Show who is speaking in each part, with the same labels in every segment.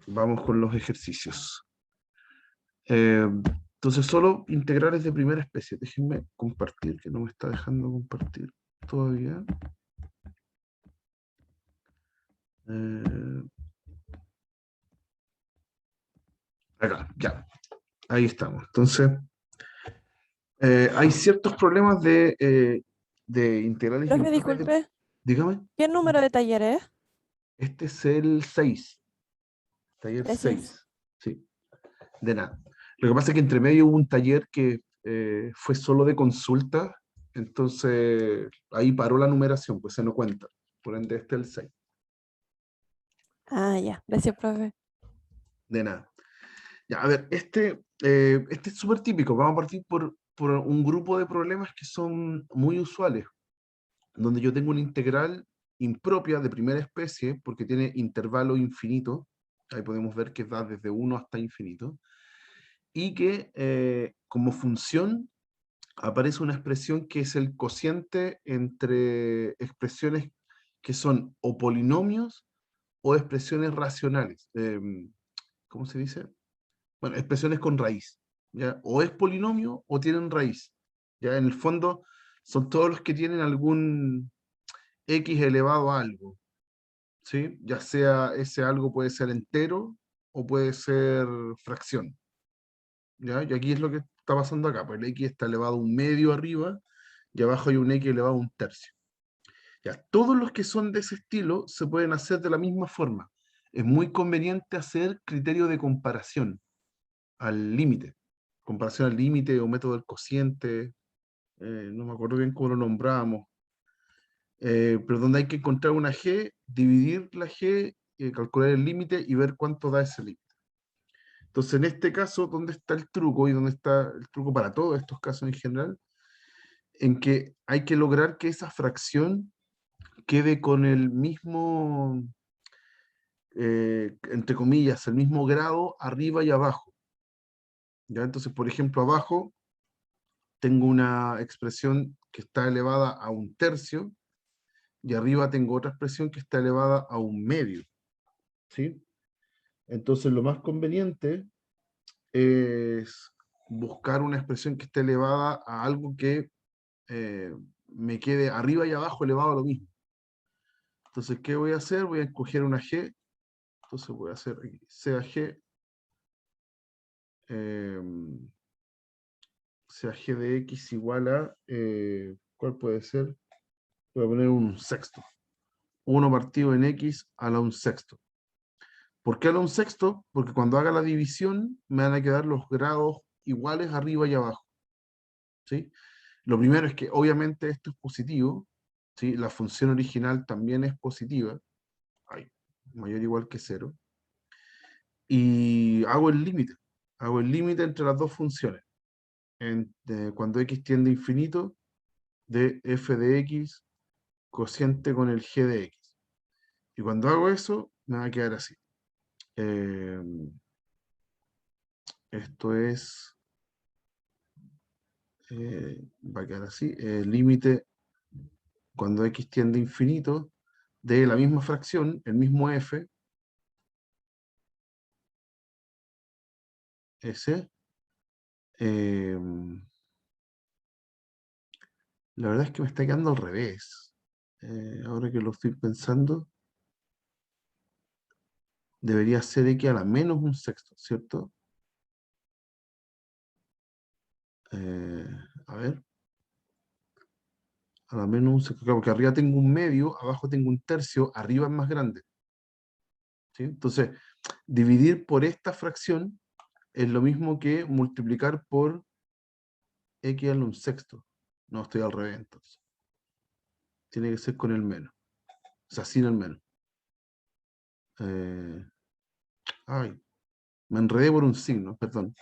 Speaker 1: vamos con los ejercicios. Entonces, solo integrales de primera especie. Déjenme compartir, que no me está dejando compartir todavía. Acá, ya. Ahí estamos. Entonces, hay ciertos problemas de integrales
Speaker 2: Profe,
Speaker 1: simples.
Speaker 2: disculpe,
Speaker 1: Dígame,
Speaker 2: ¿qué número de taller es?
Speaker 1: este es el 6, taller
Speaker 2: Gracias.
Speaker 1: 6. Sí, de nada. Lo que pasa es que entre medio hubo un taller que fue solo de consulta, entonces ahí paró la numeración, pues se no cuenta. Por ende, este es el 6.
Speaker 2: Ah, ya, gracias, profe.
Speaker 1: De nada. Ya, a ver, este es súper típico. Vamos a partir por un grupo de problemas que son muy usuales, donde yo tengo una integral impropia de primera especie, porque tiene intervalo infinito. Ahí podemos ver que va desde 1 hasta infinito. Y que como función aparece una expresión que es el cociente entre expresiones que son o polinomios o expresiones racionales. ¿Cómo se dice? Bueno, expresiones con raíz. ¿Ya? O es polinomio o tienen raíz. ¿Ya? En el fondo son todos los que tienen algún x elevado a algo. ¿Sí? Ya sea ese algo puede ser entero o puede ser fracción. ¿Ya? Y aquí es lo que está pasando acá. Pues el x está elevado a un medio arriba y abajo hay un x elevado a un tercio. Ya, todos los que son de ese estilo se pueden hacer de la misma forma. Es muy conveniente hacer criterio de comparación al límite. Comparación al límite o método del cociente, no me acuerdo bien cómo lo nombrábamos, pero donde hay que encontrar una g, dividir la g, calcular el límite y ver cuánto da ese límite. Entonces, en este caso, ¿dónde está el truco y dónde está el truco para todos estos casos en general? En que hay que lograr que esa fracción quede con el mismo, entre comillas, el mismo grado arriba y abajo. ¿Ya? Entonces, por ejemplo, abajo tengo una expresión que está elevada a un tercio y arriba tengo otra expresión que está elevada a un medio. ¿Sí? Entonces, lo más conveniente es buscar una expresión que esté elevada a algo que me quede arriba y abajo elevado a lo mismo. Entonces, ¿qué voy a hacer? Voy a escoger una g. Entonces voy a hacer aquí, sea g, sea g de x igual a, ¿cuál puede ser? Voy a poner un sexto. 1 partido en x a la un sexto. ¿Por qué a la un sexto? Porque cuando haga la división me van a quedar los grados iguales arriba y abajo. ¿Sí? Lo primero es que obviamente esto es positivo, ¿sí? La función original también es positiva, ay, mayor o igual que 0, y hago el límite entre las dos funciones, cuando x tiende a infinito, de f de x cociente con el g de x. Y cuando hago eso, me va a quedar así. Eh, esto es, va a quedar así, límite cuando x tiende a infinito, de la misma fracción, el mismo f, ese, eh, la verdad es que me está quedando al revés. Ahora que lo estoy pensando, debería ser x a la menos un sexto, ¿cierto? Eh, a ver, a la menos un sexto, claro, porque arriba tengo un medio, abajo tengo un tercio, arriba es más grande. ¿Sí? Entonces, dividir por esta fracción es lo mismo que multiplicar por x a la un sexto. No, estoy al revés entonces. Tiene que ser con el menos. O sea, sin el menos. Eh, ay, me enredé por un signo, perdón.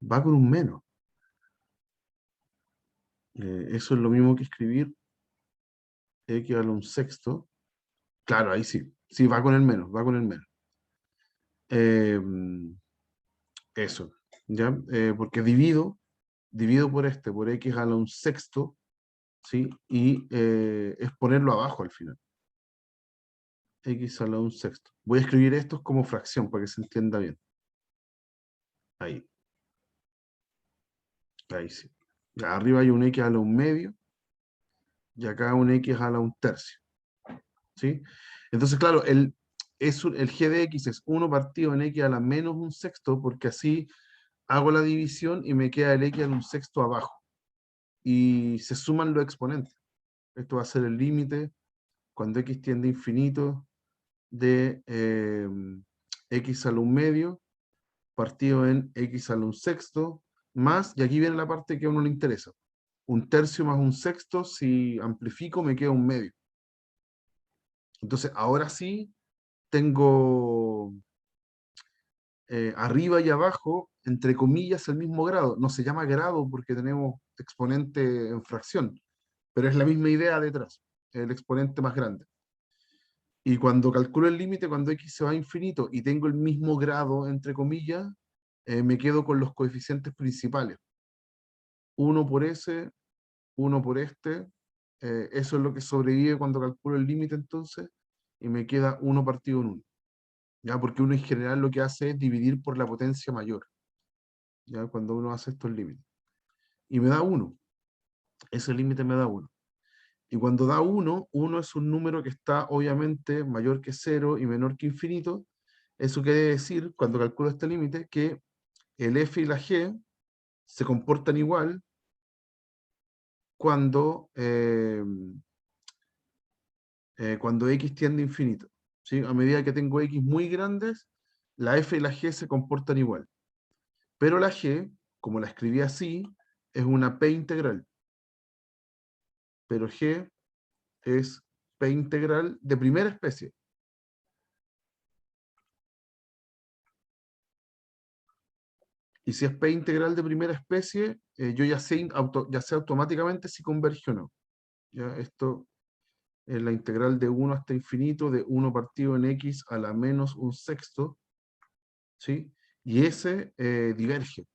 Speaker 1: Va con un menos. Eso es lo mismo que escribir x a la un sexto. Claro, ahí sí. Sí, va con el menos, va con el menos. Eh, eso, ¿ya? Porque divido por x a la un sexto, ¿sí? Y es ponerlo abajo al final. x a la 1/6. Voy a escribir estos como fracción para que se entienda bien. Ahí. Ahí sí. Ya, arriba hay un x a la 1/2 y acá un x a la 1/3. ¿Sí? Entonces, claro, el g de x es 1 partido en x a la menos 1/6, porque así hago la división y me queda el x a la 1/6 abajo. Y se suman los exponentes. Esto va a ser el límite cuando x tiende a infinito de x a la 1/2 partido en x a la 1/6 más, y aquí viene la parte que a uno le interesa, 1/3 más 1/6, si amplifico me queda 1/2. Entonces ahora sí tengo arriba y abajo, entre comillas, el mismo grado. No se llama grado porque tenemos exponente en fracción, pero es la misma idea detrás, el exponente más grande. Y cuando calculo el límite, cuando x se va a infinito y tengo el mismo grado, entre comillas, me quedo con los coeficientes principales. 1 por ese, 1 por este. Eso es lo que sobrevive cuando calculo el límite entonces, y me queda 1 partido en 1. ¿Ya? Porque uno en general lo que hace es dividir por la potencia mayor, ¿ya? Cuando uno hace estos límites. Y me da 1. Ese límite me da 1. Y cuando da 1, 1 es un número que está obviamente mayor que 0 y menor que infinito. Eso quiere decir, cuando calculo este límite, que el f y la g se comportan igual cuando, cuando x tiende a infinito. ¿Sí? A medida que tengo x muy grandes, la f y la g se comportan igual. Pero la g, como la escribí así, es una p integral. Pero g es p integral de primera especie. Y si es p integral de primera especie, yo ya sé, automáticamente si converge o no. ¿Ya? Esto es la integral de 1 hasta infinito de 1 partido en x a la menos 1/6. ¿Sí? Y ese diverge.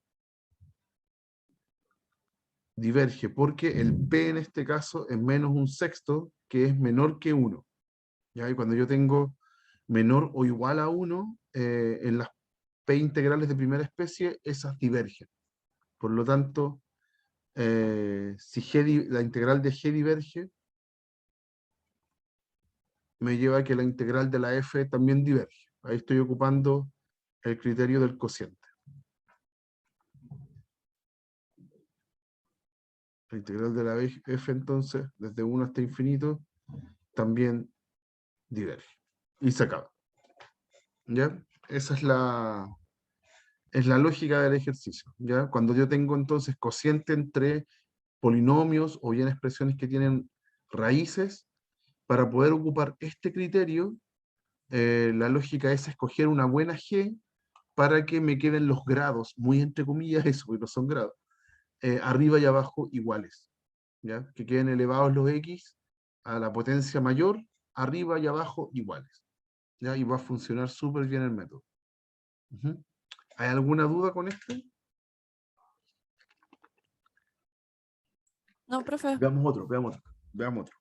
Speaker 1: Diverge porque el p en este caso es menos 1/6, que es menor que 1. ¿Ya? Y cuando yo tengo menor o igual a 1, en las p integrales de primera especie, esas divergen. Por lo tanto, si la integral de g diverge, me lleva a que la integral de la f también diverge. Ahí estoy ocupando el criterio del cociente. La integral de la f, entonces, desde 1 hasta infinito, también diverge. Y se acaba. ¿Ya? Esa es la lógica del ejercicio. ¿Ya? Cuando yo tengo entonces cociente entre polinomios o bien expresiones que tienen raíces, para poder ocupar este criterio, la lógica es escoger una buena g para que me queden los grados, muy entre comillas eso, porque no son grados, arriba y abajo iguales. ¿Ya? Que queden elevados los x a la potencia mayor, arriba y abajo iguales. ¿Ya? Y va a funcionar súper bien el método. ¿Hay alguna duda con esto?
Speaker 2: No, profe.
Speaker 1: Veamos otro, veamos otro, veamos otro.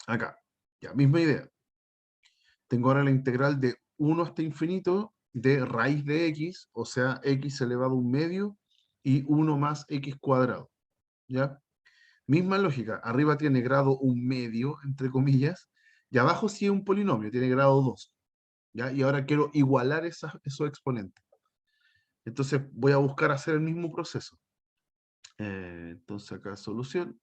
Speaker 1: Acá, ya, misma idea. Tengo ahora la integral de 1 hasta infinito de raíz de x, o sea, x elevado a 1/2 y 1 más x cuadrado. ¿Ya? Misma lógica, arriba tiene grado 1/2, entre comillas, y abajo sí es un polinomio, tiene grado 2. ¿Ya? Y ahora quiero igualar esos exponentes. Entonces voy a buscar hacer el mismo proceso. Entonces acá solución.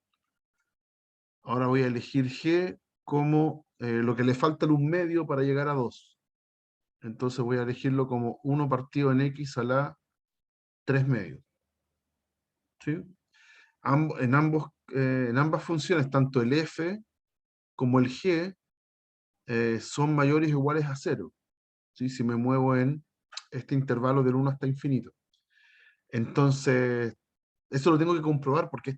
Speaker 1: Ahora voy a elegir g como lo que le falta al 1/2 para llegar a 2. Entonces voy a elegirlo como 1 partido en x a la 3/2. ¿Sí? En ambas funciones, tanto el f como el g, son mayores o iguales a 0. ¿Sí? Si me muevo en este intervalo del 1 hasta infinito. Entonces, eso lo tengo que comprobar porque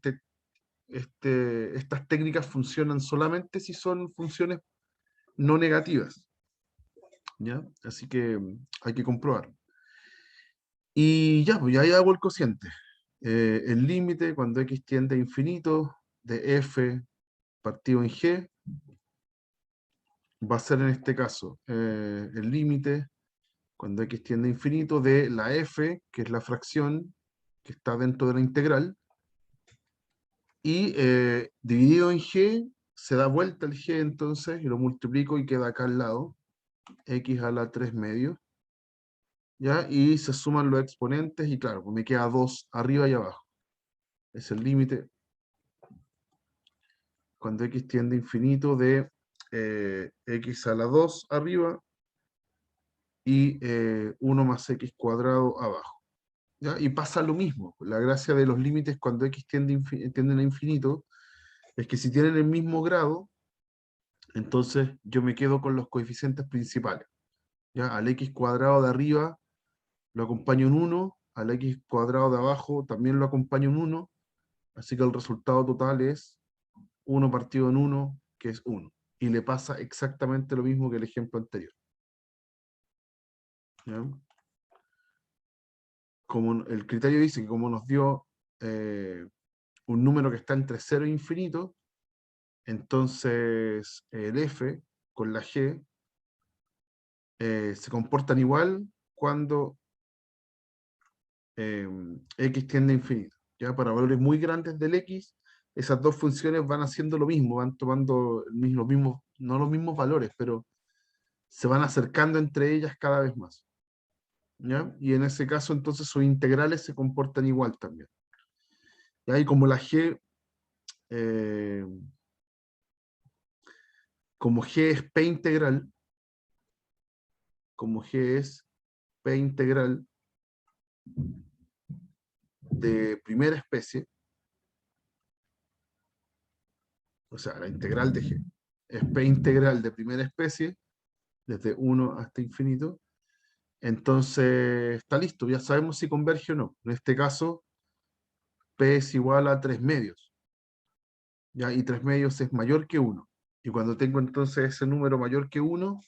Speaker 1: estas técnicas funcionan solamente si son funciones no negativas. ¿Ya? Así que hay que comprobar. Y ya, pues ya hago el cociente. El límite cuando x tiende a infinito de f partido en g va a ser en este caso el límite, cuando x tiende a infinito, de la f, que es la fracción que está dentro de la integral, y dividido en g, se da vuelta el g entonces, y lo multiplico y queda acá al lado, x a la 3 medios, ¿ya? Y se suman los exponentes, y claro, pues me queda 2 arriba y abajo. Es el límite, cuando x tiende a infinito, de x a la 2 arriba, y 1 más x cuadrado abajo. ¿Ya? Y pasa lo mismo. La gracia de los límites cuando x tienden a infinito es que si tienen el mismo grado, entonces yo me quedo con los coeficientes principales. ¿Ya? Al x cuadrado de arriba lo acompaño un 1, al x cuadrado de abajo también lo acompaño un 1, así que el resultado total es 1 partido en 1, que es 1. Y le pasa exactamente lo mismo que el ejemplo anterior. ¿Ya? Como el criterio dice que como nos dio un número que está entre 0 e infinito, entonces el f con la g se comportan igual cuando x tiende a infinito. ¿Ya? Para valores muy grandes del x, esas dos funciones van haciendo lo mismo, van tomando los mismos, no los mismos valores, pero se van acercando entre ellas cada vez más. ¿Ya? Y en ese caso, entonces, sus integrales se comportan igual también. ¿Ya? Y como la g, eh, como g es p integral, como g es p integral de primera especie, o sea, la integral de g es p integral de primera especie, desde 1 hasta infinito, entonces está listo, ya sabemos si converge o no. En este caso, p es igual a 3 medios, ¿ya? Y 3 medios es mayor que 1. Y cuando tengo entonces ese número mayor que 1,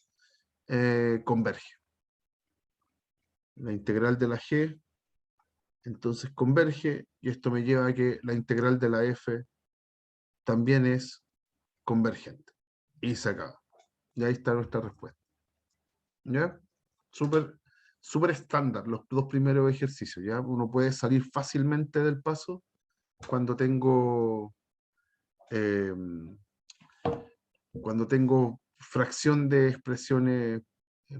Speaker 1: converge. La integral de la g, entonces converge, y esto me lleva a que la integral de la f también es convergente. Y se acaba. Y ahí está nuestra respuesta. ¿Ya? Súper súper estándar los dos primeros ejercicios. ¿Ya? Uno puede salir fácilmente del paso eh, cuando tengo fracción de expresiones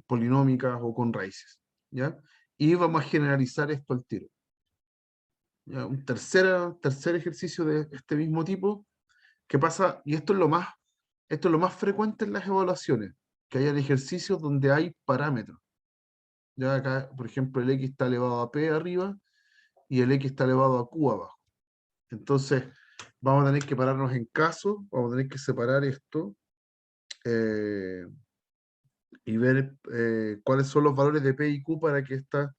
Speaker 1: polinómicas o con raíces. ¿Ya? Y vamos a generalizar esto al tiro. ¿Ya? Un tercer ejercicio de este mismo tipo. ¿Qué pasa? Y esto es lo más frecuente en las evaluaciones, que hayan ejercicios donde hay parámetros. Ya acá, por ejemplo, el x está elevado a p arriba y el x está elevado a q abajo. Entonces, vamos a tener que pararnos en caso, vamos a tener que separar esto eh, y ver cuáles son los valores de p y q para que esta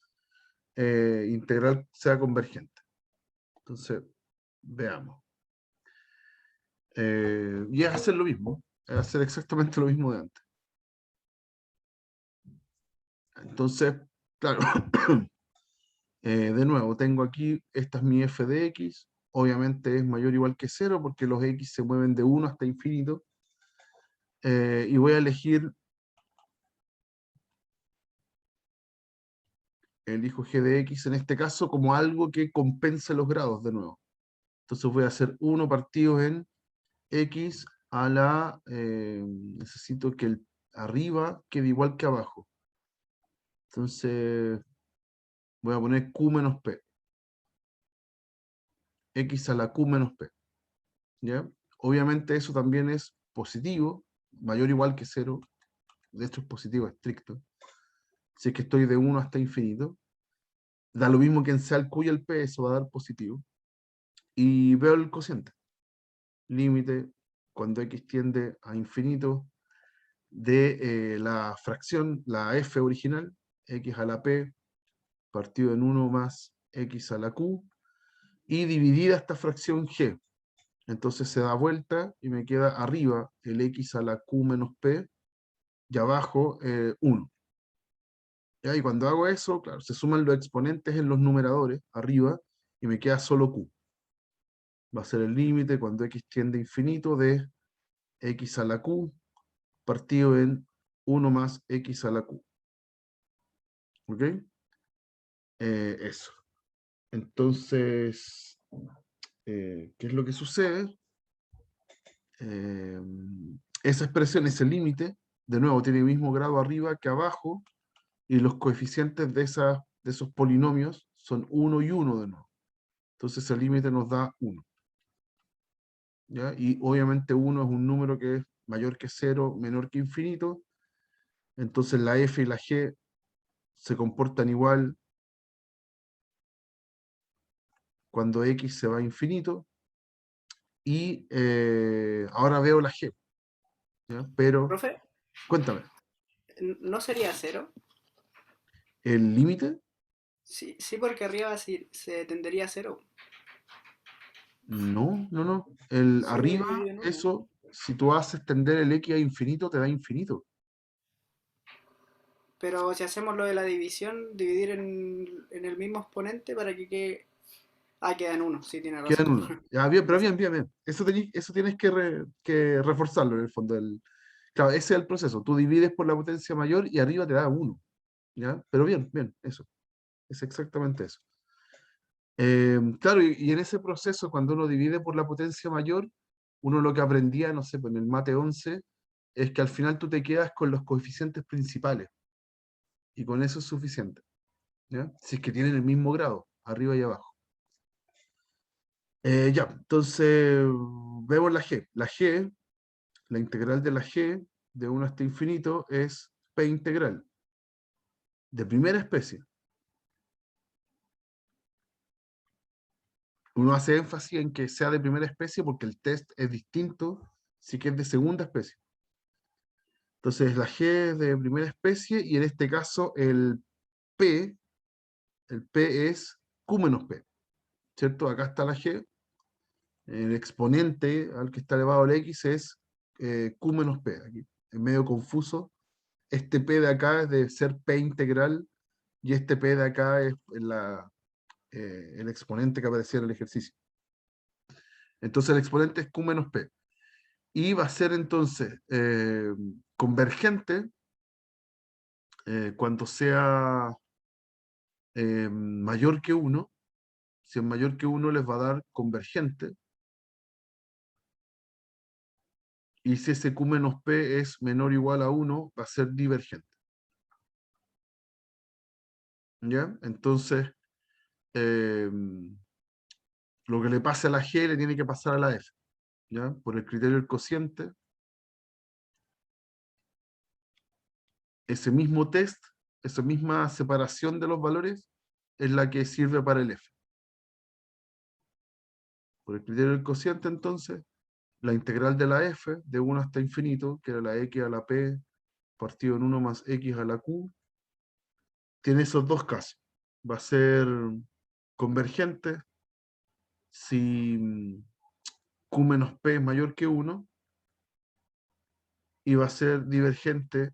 Speaker 1: integral sea convergente. Entonces, veamos. Y es hacer lo mismo, es hacer exactamente lo mismo de antes. Entonces, claro, de nuevo, tengo aquí, esta es mi f de x, obviamente es mayor o igual que 0 porque los x se mueven de 1 hasta infinito, y voy a elegir, elijo g de x en este caso como algo que compense los grados de nuevo. Entonces voy a hacer 1 partido en x a la, necesito que el arriba quede igual que abajo. Entonces voy a poner q menos p. X a la q menos p. ¿Ya? Obviamente eso también es positivo, mayor o igual que 0, de hecho es positivo estricto. Si es que estoy de 1 hasta infinito, da lo mismo que sea el q y el p, eso va a dar positivo. Y veo el cociente. Límite, cuando x tiende a infinito, de la fracción, la f original, x a la p, partido en 1 más x a la q, y dividida esta fracción g. Entonces se da vuelta y me queda arriba el x a la q menos p y abajo 1. ¿Ya? Y cuando hago eso, claro, se suman los exponentes en los numeradores arriba y me queda solo q. Va a ser el límite cuando x tiende a infinito de x a la q partido en 1 más x a la q. ¿Ok? Eso. Entonces, ¿qué es lo que sucede? Esa expresión, ese límite, de nuevo, tiene el mismo grado arriba que abajo, y los coeficientes de esos polinomios son 1 y 1 de nuevo. Entonces el límite nos da 1. ¿Ya? Y obviamente 1 es un número que es mayor que 0, menor que infinito. Entonces la f y la g se comportan igual cuando x se va a infinito. Y ahora veo la g. ¿Ya? Pero,
Speaker 3: Profe,
Speaker 1: cuéntame,
Speaker 3: ¿no sería cero?
Speaker 1: ¿el límite?
Speaker 3: Sí, sí, porque arriba sí, se tendería a cero.
Speaker 1: No, no, no. El
Speaker 3: Cero
Speaker 1: arriba,
Speaker 3: dividido en uno.
Speaker 1: eso, si tú haces tender el x a infinito, te da infinito.
Speaker 3: Pero si hacemos lo de la división, dividir en el mismo exponente para que quede... Ah, queda en uno, sí, tiene
Speaker 1: Queda
Speaker 3: razón.
Speaker 1: en uno. Ya, bien, pero
Speaker 3: Gracias.
Speaker 1: bien, bien, bien. Eso tienes que reforzarlo en el fondo. Claro, ese es el proceso. Tú divides por la potencia mayor y arriba te da 1. ¿Ya? Pero bien, bien, eso. Es exactamente eso. Claro, y en ese proceso, cuando uno divide por la potencia mayor, uno lo que aprendía, no sé, pues en el mate 11, es que al final tú te quedas con los coeficientes principales. Y con eso es suficiente. ¿Ya? Si es que tienen el mismo grado, arriba y abajo. Ya, entonces vemos la G. La G, la integral de la G, de 1 hasta infinito, es P integral, de primera especie. Uno hace énfasis en que sea de primera especie porque el test es distinto si que es de segunda especie. Entonces la G es de primera especie y en este caso el P es Q menos P, ¿cierto? Acá está la G, el exponente al que está elevado el X es Q menos P. Aquí es medio confuso. Este P de acá es de ser P integral y este P de acá es el exponente que aparecía en el ejercicio. Entonces el exponente es Q menos P. Y va a ser entonces convergente cuando sea mayor que 1. Si es mayor que 1 les va a dar convergente. Y si ese Q menos P es menor o igual a 1, va a ser divergente. ¿Ya? Entonces, eh, lo que le pase a la G le tiene que pasar a la F. ¿Ya? Por el criterio del cociente, ese mismo test, esa misma separación de los valores, es la que sirve para el F. Por el criterio del cociente, entonces, la integral de la F, de 1 hasta infinito, que era la X a la P, partido en 1 más X a la Q, tiene esos dos casos. Va a ser convergente si Q menos P es mayor que 1, y va a ser divergente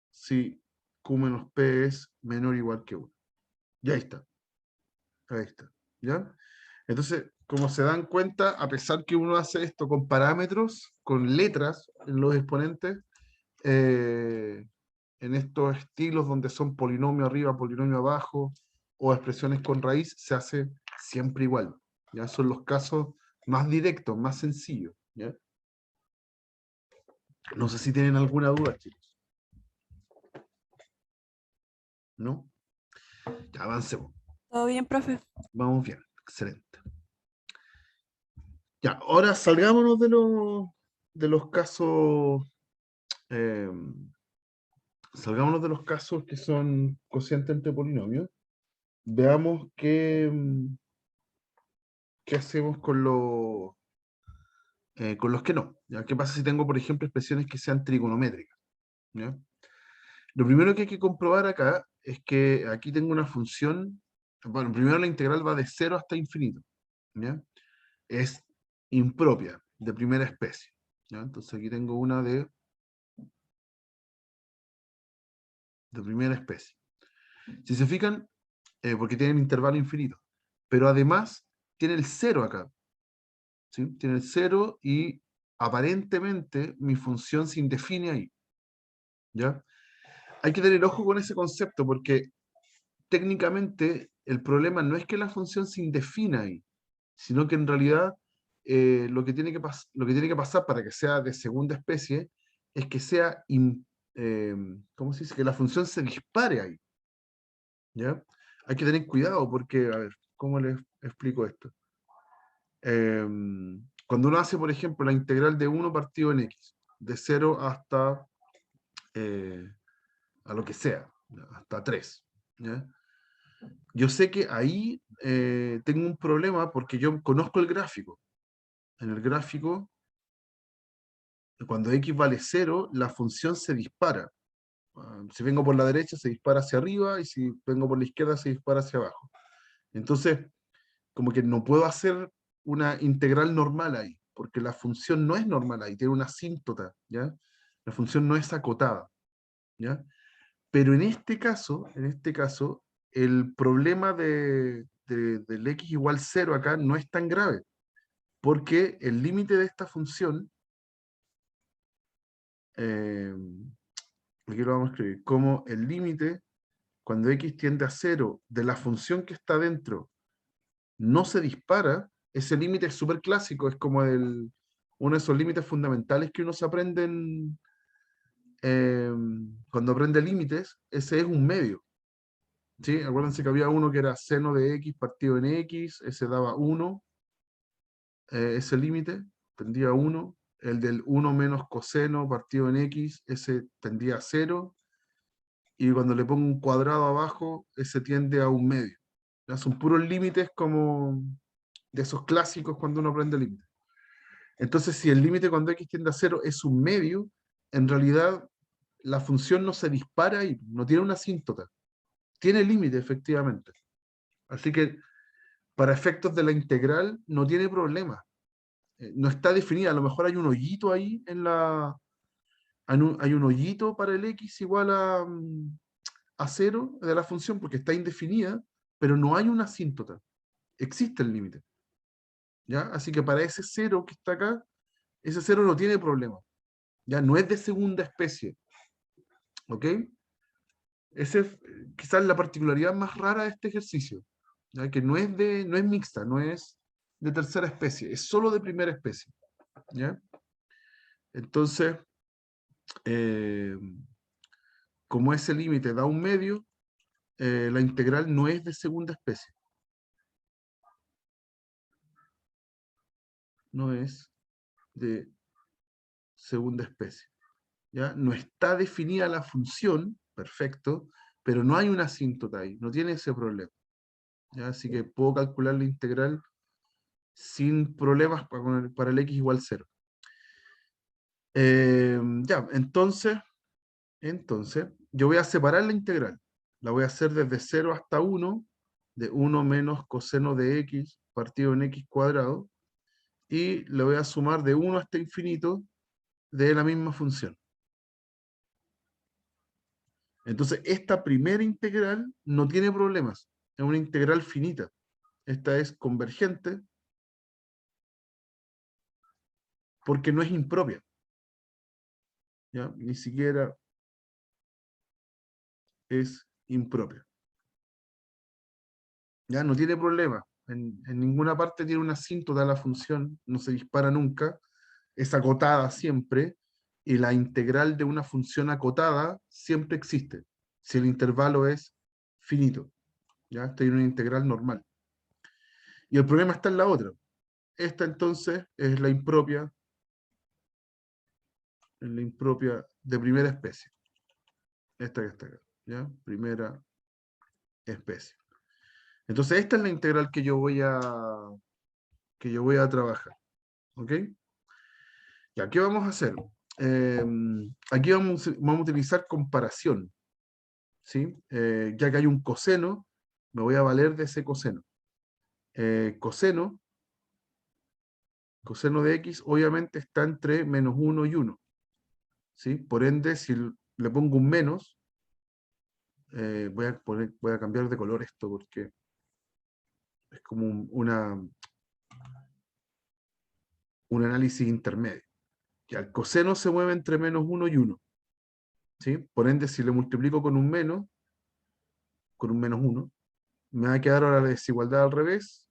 Speaker 1: si Q menos P es menor o igual que 1. Ya está. Ahí está. ¿Ya? Entonces, como se dan cuenta, a pesar que uno hace esto con parámetros, con letras en los exponentes, eh, en estos estilos donde son polinomio arriba, polinomio abajo, o expresiones con raíz, se hace siempre igual. ¿Ya? Son los casos más directos, más sencillos. ¿Ya? No sé si tienen alguna duda, chicos. ¿No? Ya avancemos.
Speaker 2: ¿Todo bien, profe?
Speaker 1: Vamos bien. Excelente. Ya, ahora salgámonos de los casos. eh, Salgámonos de los casos que son cocientes entre polinomios. Veamos qué hacemos con los que no. ¿Ya? ¿Qué pasa si tengo, por ejemplo, expresiones que sean trigonométricas? ¿Ya? Lo primero que hay que comprobar acá es que aquí tengo una función. Bueno, primero la integral va de 0 hasta infinito. ¿Ya? Es impropia, de primera especie. ¿Ya? Entonces aquí tengo una de primera especie. Si se fijan, porque tienen intervalo infinito, pero además tiene el 0 acá. ¿Sí? Tiene el 0 y aparentemente mi función se indefine ahí. ¿ya? Hay que tener ojo con ese concepto porque técnicamente el problema no es que la función se indefina ahí, sino que en realidad lo que tiene lo que tiene que pasar para que sea de segunda especie es que sea, ¿cómo se dice? Que la función se dispare ahí, ¿ya? Hay que tener cuidado porque, a ver, ¿cómo les explico esto? Cuando uno hace, por ejemplo, la integral de 1 partido en x, de 0 hasta a lo que sea, ¿ya? Hasta 3, ¿ya? Yo sé que ahí tengo un problema porque yo conozco el gráfico. En el gráfico, cuando x vale 0, la función se dispara. Si vengo por la derecha, se dispara hacia arriba, y si vengo por la izquierda, se dispara hacia abajo. Entonces, como que no puedo hacer una integral normal ahí, porque la función no es normal ahí, tiene una asíntota, ¿ya? La función no es acotada, ¿ya? Pero en este caso, el problema del x igual 0 acá no es tan grave, porque el límite de esta función, eh, aquí lo vamos a escribir, como el límite, cuando x tiende a 0, de la función que está dentro, no se dispara, ese límite es súper clásico, es como uno de esos límites fundamentales que uno se aprende cuando aprende límites, ese es un medio. ¿Sí? Acuérdense que había uno que era seno de x partido en x, ese daba 1, ese límite tendía a 1, el del 1 menos coseno partido en x, ese tendía a 0, y cuando le pongo un cuadrado abajo, ese tiende a un medio. ¿Ya? Son puros límites como de esos clásicos cuando uno aprende límites. Entonces, si el límite cuando x tiende a 0 es un medio, en realidad la función no se dispara y no tiene una asíntota. Tiene límite, efectivamente. Así que para efectos de la integral no tiene problema. No está definida. A lo mejor hay un hoyito ahí hay un hoyito para el x igual a 0 de la función porque está indefinida, pero no hay una asíntota. Existe el límite. ¿Ya? Así que para ese 0 que está acá, ese 0 no tiene problema. Ya no es de segunda especie. ¿Ok? Esa es quizás la particularidad más rara de este ejercicio. ¿Ya? Que no es mixta, no es de tercera especie, es solo de primera especie. ¿Ya? Entonces, eh, como ese límite da un medio, la integral no es de segunda especie. No es de segunda especie. ¿Ya? No está definida la función, perfecto, pero no hay una asíntota ahí, no tiene ese problema. ¿Ya? Así que puedo calcular la integral sin problemas para el x igual 0. Ya, entonces, yo voy a separar la integral. La voy a hacer desde 0 hasta 1, de 1 menos coseno de x partido en x cuadrado, y le voy a sumar de 1 hasta infinito de la misma función. Entonces, esta primera integral no tiene problemas. Es una integral finita. Esta es convergente porque no es impropia. ¿Ya? Ni siquiera es impropia. Ya no tiene problema. En ninguna parte tiene una asíntota de la función, no se dispara nunca, es acotada siempre, y la integral de una función acotada siempre existe, si el intervalo es finito. ¿Ya? Esta es una integral normal. Y el problema está en la otra. Esta entonces es la impropia de primera especie. Esta que está acá. ¿Ya? Primera especie. Entonces esta es la integral que yo voy a trabajar. ¿Ok? ¿Ya qué vamos a hacer? Aquí vamos a utilizar comparación. ¿Sí? Ya que hay un coseno, me voy a valer de ese coseno. Coseno de x obviamente está entre menos 1 y 1. ¿Sí? Por ende, si le pongo un menos, voy a cambiar de color esto porque es como un análisis intermedio. Ya, el coseno se mueve entre menos 1 y 1. ¿sí? Por ende, si le multiplico con un menos 1, me va a quedar ahora la desigualdad al revés.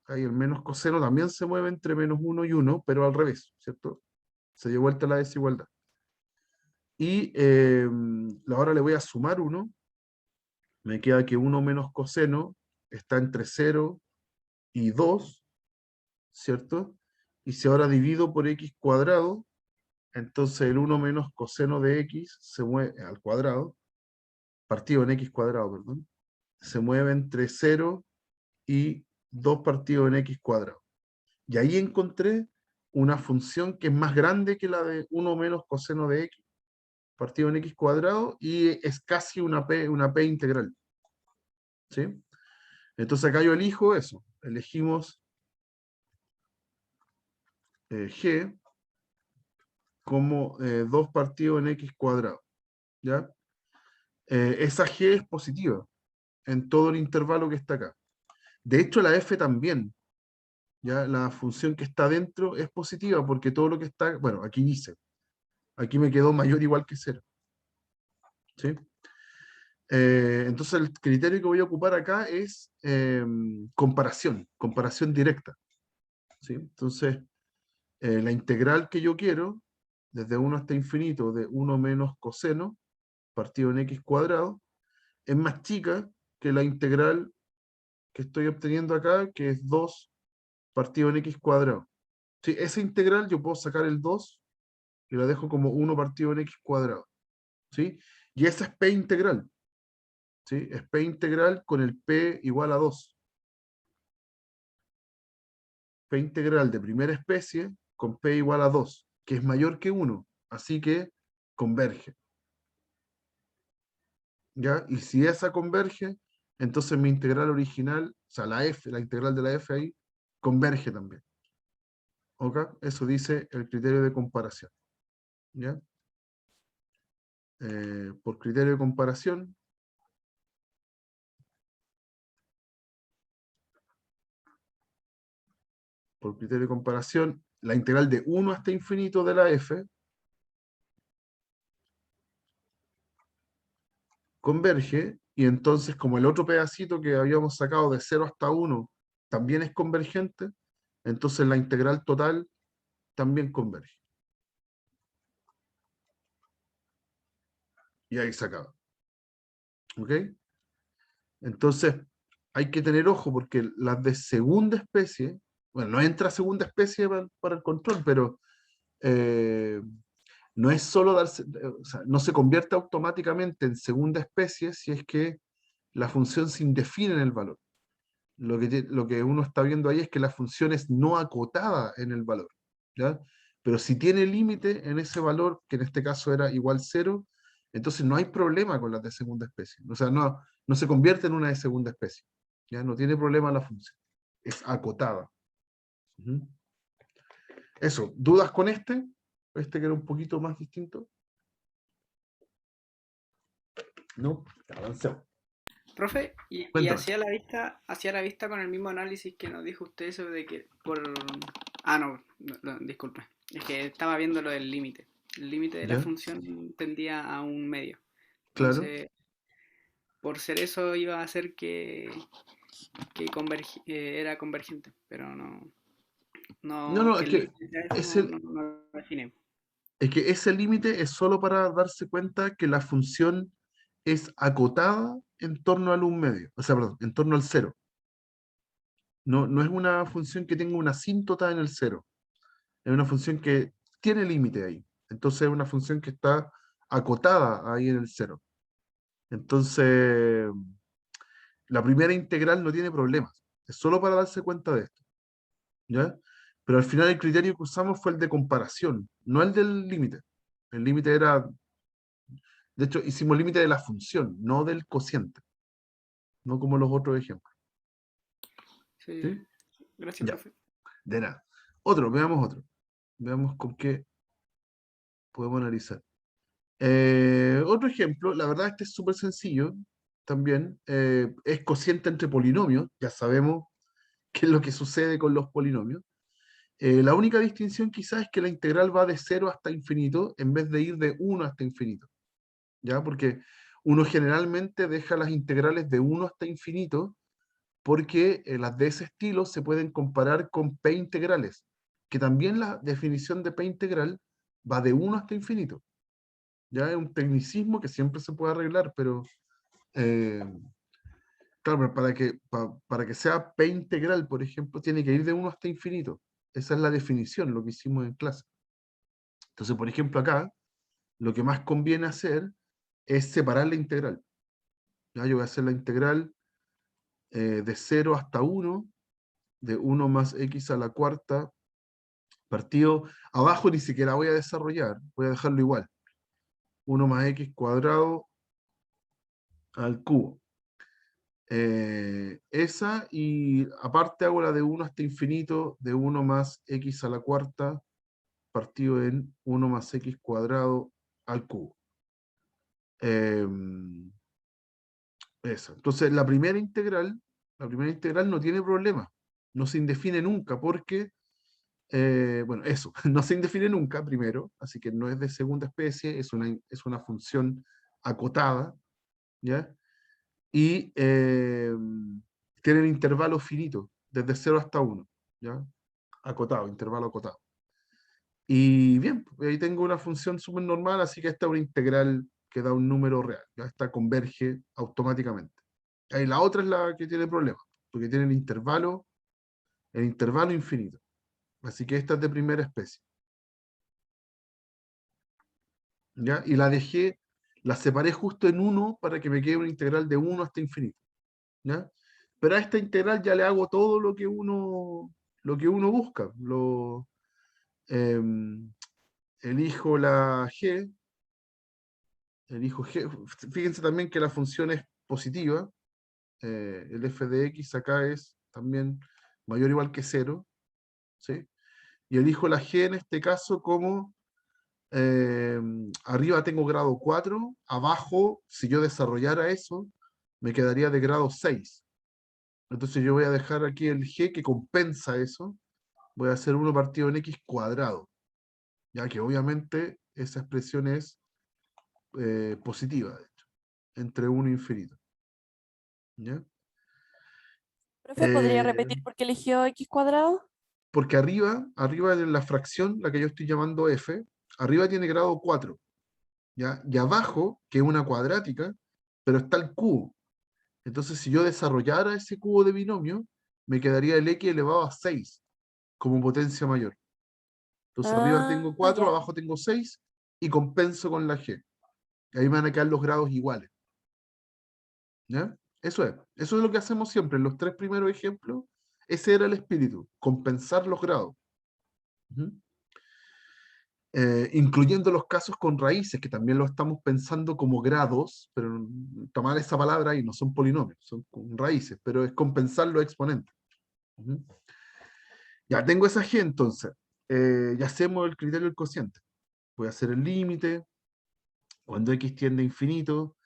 Speaker 1: Ahí el menos coseno también se mueve entre -1 y 1, pero al revés, ¿cierto? Se dio vuelta la desigualdad. Y ahora le voy a sumar 1. Me queda que 1 menos coseno está entre 0 y 2, ¿cierto? Y si ahora divido por x cuadrado, entonces el 1 menos coseno de x se mueve al cuadrado, partido en x cuadrado, perdón, se mueve entre 0 y 2 partido en x cuadrado. Y ahí encontré una función que es más grande que la de 1 menos coseno de x partido en x cuadrado y es casi una p integral. ¿Sí? Entonces acá yo elijo eso. Elegimos g como 2 partido en x cuadrado. ¿Ya? Esa g es positiva en todo el intervalo que está acá. De hecho, la f también. ¿Ya? La función que está dentro es positiva porque todo lo que está, bueno, aquí hice. Aquí me quedó mayor o igual que 0. ¿Sí? Entonces el criterio que voy a ocupar acá es comparación directa. ¿Sí? Entonces, la integral que yo quiero, desde 1 hasta infinito, de 1 menos coseno, partido en x cuadrado, es más chica que la integral que estoy obteniendo acá, que es 2 partido en x cuadrado. ¿Sí? Esa integral yo puedo sacar el 2 y la dejo como 1 partido en x cuadrado. ¿Sí? Y esa es p integral. ¿Sí? Es p integral con el p igual a 2. P integral de primera especie con p igual a 2, que es mayor que 1, así que converge. ¿Ya? Y si esa converge, entonces mi integral original, o sea, la f, la integral de la f ahí, converge también. ¿Ok? Eso dice el criterio de comparación. ¿Ya? Por criterio de comparación, la integral de 1 hasta infinito de la f converge, y entonces como el otro pedacito que habíamos sacado de 0 hasta 1 también es convergente, entonces la integral total también converge. Y ahí se acaba. ¿Ok? Entonces hay que tener ojo porque las de segunda especie, bueno, no entra segunda especie para el control, pero no es solo darse, o sea, no se convierte automáticamente en segunda especie si es que la función se indefine en el valor. Lo que uno está viendo ahí es que la función es no acotada en el valor, ¿ya? Pero si tiene límite en ese valor, que en este caso era igual 0, entonces no hay problema con las de segunda especie. O sea, no se convierte en una de segunda especie. ¿Ya? No tiene problema la función. Es acotada. Ujú. Eso, ¿dudas con este? Este que era un poquito más distinto. No, avancemos.
Speaker 3: Profe, y
Speaker 1: Cuéntame.
Speaker 3: hacia la vista con el mismo análisis que nos dijo usted sobre de que por... Ah, no, disculpe. Es que estaba viendo lo del límite. El límite de la
Speaker 1: ¿Ya?
Speaker 3: función tendía a un medio.
Speaker 1: Claro.
Speaker 3: Entonces, por ser eso iba a hacer era convergente, pero
Speaker 1: No, no,
Speaker 3: que
Speaker 1: es
Speaker 3: el
Speaker 1: que
Speaker 3: límite de eso
Speaker 1: es el,
Speaker 3: no lo imaginé.
Speaker 1: Es que ese límite es solo para darse cuenta que la función es acotada en torno al un medio, o sea, perdón, en torno al 0. No es una función que tenga una asíntota en el 0. Es una función que tiene límite ahí. Entonces es una función que está acotada ahí en el 0. Entonces, la primera integral no tiene problemas. Es solo para darse cuenta de esto. ¿Ya? Pero al final el criterio que usamos fue el de comparación, no el del límite. El límite era, de hecho, hicimos límite de la función, no del cociente, no como los otros ejemplos.
Speaker 3: Sí,
Speaker 1: ¿Sí?
Speaker 3: gracias,
Speaker 1: Ya,
Speaker 3: profe.
Speaker 1: de nada. Otro. Veamos con qué podemos analizar. Otro ejemplo, la verdad este es súper sencillo también, es cociente entre polinomios, ya sabemos qué es lo que sucede con los polinomios. La única distinción quizás es que la integral va de 0 hasta infinito en vez de ir de 1 hasta infinito. ¿ya? Porque uno generalmente deja las integrales de 1 hasta infinito, porque las de ese estilo se pueden comparar con P integrales, que también la definición de P integral va de 1 hasta infinito. Ya es un tecnicismo que siempre se puede arreglar, pero eh, claro, pero para que sea P integral, por ejemplo, tiene que ir de 1 hasta infinito. Esa es la definición, lo que hicimos en clase. Entonces, por ejemplo, acá, lo que más conviene hacer es separar la integral. ¿Ya? Yo voy a hacer la integral de 0 hasta 1, de 1 más x a la cuarta, partido abajo ni siquiera voy a desarrollar, voy a dejarlo igual. 1 más x cuadrado al cubo. Esa, y aparte hago la de 1 hasta infinito, de 1 más x a la cuarta, partido en 1 más x cuadrado al cubo. Esa. Entonces, la primera integral no tiene problema. No se indefine nunca porque, bueno, eso, no se indefine nunca primero, así que no es de segunda especie, es una función acotada, ¿ya? Y tienen intervalo finito, desde 0 hasta 1, ¿ya? Acotado, intervalo acotado. Y bien, ahí tengo una función súper normal, así que esta es una integral que da un número real, ya esta converge automáticamente. Ahí la otra es la que tiene problemas, porque tiene el intervalo infinito. Así que esta es de primera especie. ¿Ya? Y la dejé, la separé justo en 1 para que me quede una integral de 1 hasta infinito. ¿Ya? Pero a esta integral ya le hago todo lo que uno busca. Em, elijo la g, elijo g. Fíjense también que la función es positiva. El f de x acá es también mayor o igual que 0. ¿Sí? Y elijo la g en este caso como arriba tengo grado 4, abajo, si yo desarrollara eso, me quedaría de grado 6. Entonces yo voy a dejar aquí el g que compensa eso. Voy a hacer 1 partido en x cuadrado, ya que obviamente esa expresión es positiva, de hecho, entre 1 e infinito. ¿Ya?
Speaker 2: Profe, ¿podría repetir por qué eligió x cuadrado?
Speaker 1: Porque arriba de la fracción, la que yo estoy llamando f, arriba tiene grado 4, ¿ya? Y abajo, que es una cuadrática, pero está el cubo. Entonces, si yo desarrollara ese cubo de binomio, me quedaría el x elevado a 6 como potencia mayor. Entonces, arriba tengo 4,
Speaker 2: Ya.
Speaker 1: abajo tengo 6 y compenso con la g. Y ahí me van a quedar los grados iguales. ¿Ya? Eso es lo que hacemos siempre. En los 3 primeros ejemplos, ese era el espíritu, compensar los grados. ¿Mm? Incluyendo los casos con raíces, que también lo estamos pensando como grados, pero está mal esa palabra y no son polinomios, son con raíces, pero es compensar los exponentes. ¿Mm? Ya tengo esa g, entonces. Ya hacemos el criterio del cociente. Voy a hacer el límite, cuando x tiende a infinito,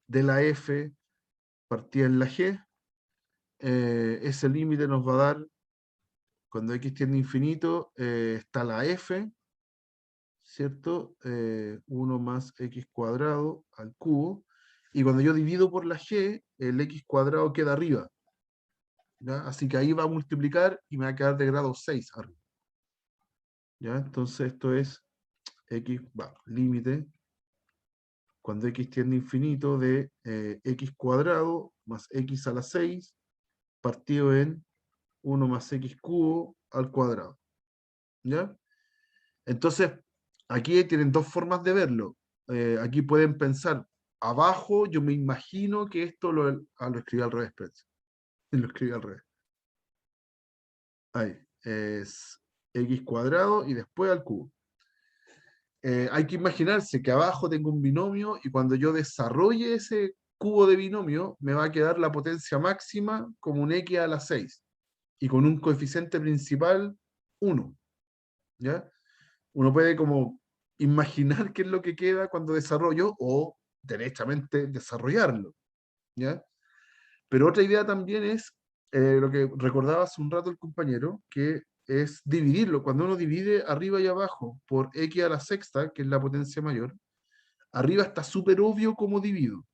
Speaker 1: de la f partida en la g. Ese límite nos va a dar, cuando x tiende a infinito, está la f, ¿cierto? 1 más x cuadrado al cubo. Y cuando yo divido por la g, el x cuadrado queda arriba. ¿Ya? Así que ahí va a multiplicar y me va a quedar de grado 6 arriba. ¿Ya? Entonces esto es x, límite, cuando x tiende a infinito, de x cuadrado más x a la 6 partido en 1 más x cubo al cuadrado. ¿Ya? Entonces, aquí tienen dos formas de verlo. Aquí pueden pensar, abajo yo me imagino que esto lo escribí al revés, espérense. Lo escribí al revés. Ahí, es x cuadrado y después al cubo. Hay que imaginarse que abajo tengo un binomio y cuando yo desarrolle ese cubo de binomio, me va a quedar la potencia máxima como un x a la 6 y con un coeficiente principal 1. ¿Ya? Uno puede como imaginar qué es lo que queda cuando desarrollo o derechamente desarrollarlo. ¿Ya? Pero otra idea también es lo que recordaba hace un rato el compañero, que es dividirlo. Cuando uno divide arriba y abajo por x a la sexta, que es la potencia mayor, Arriba está súper obvio cómo divido.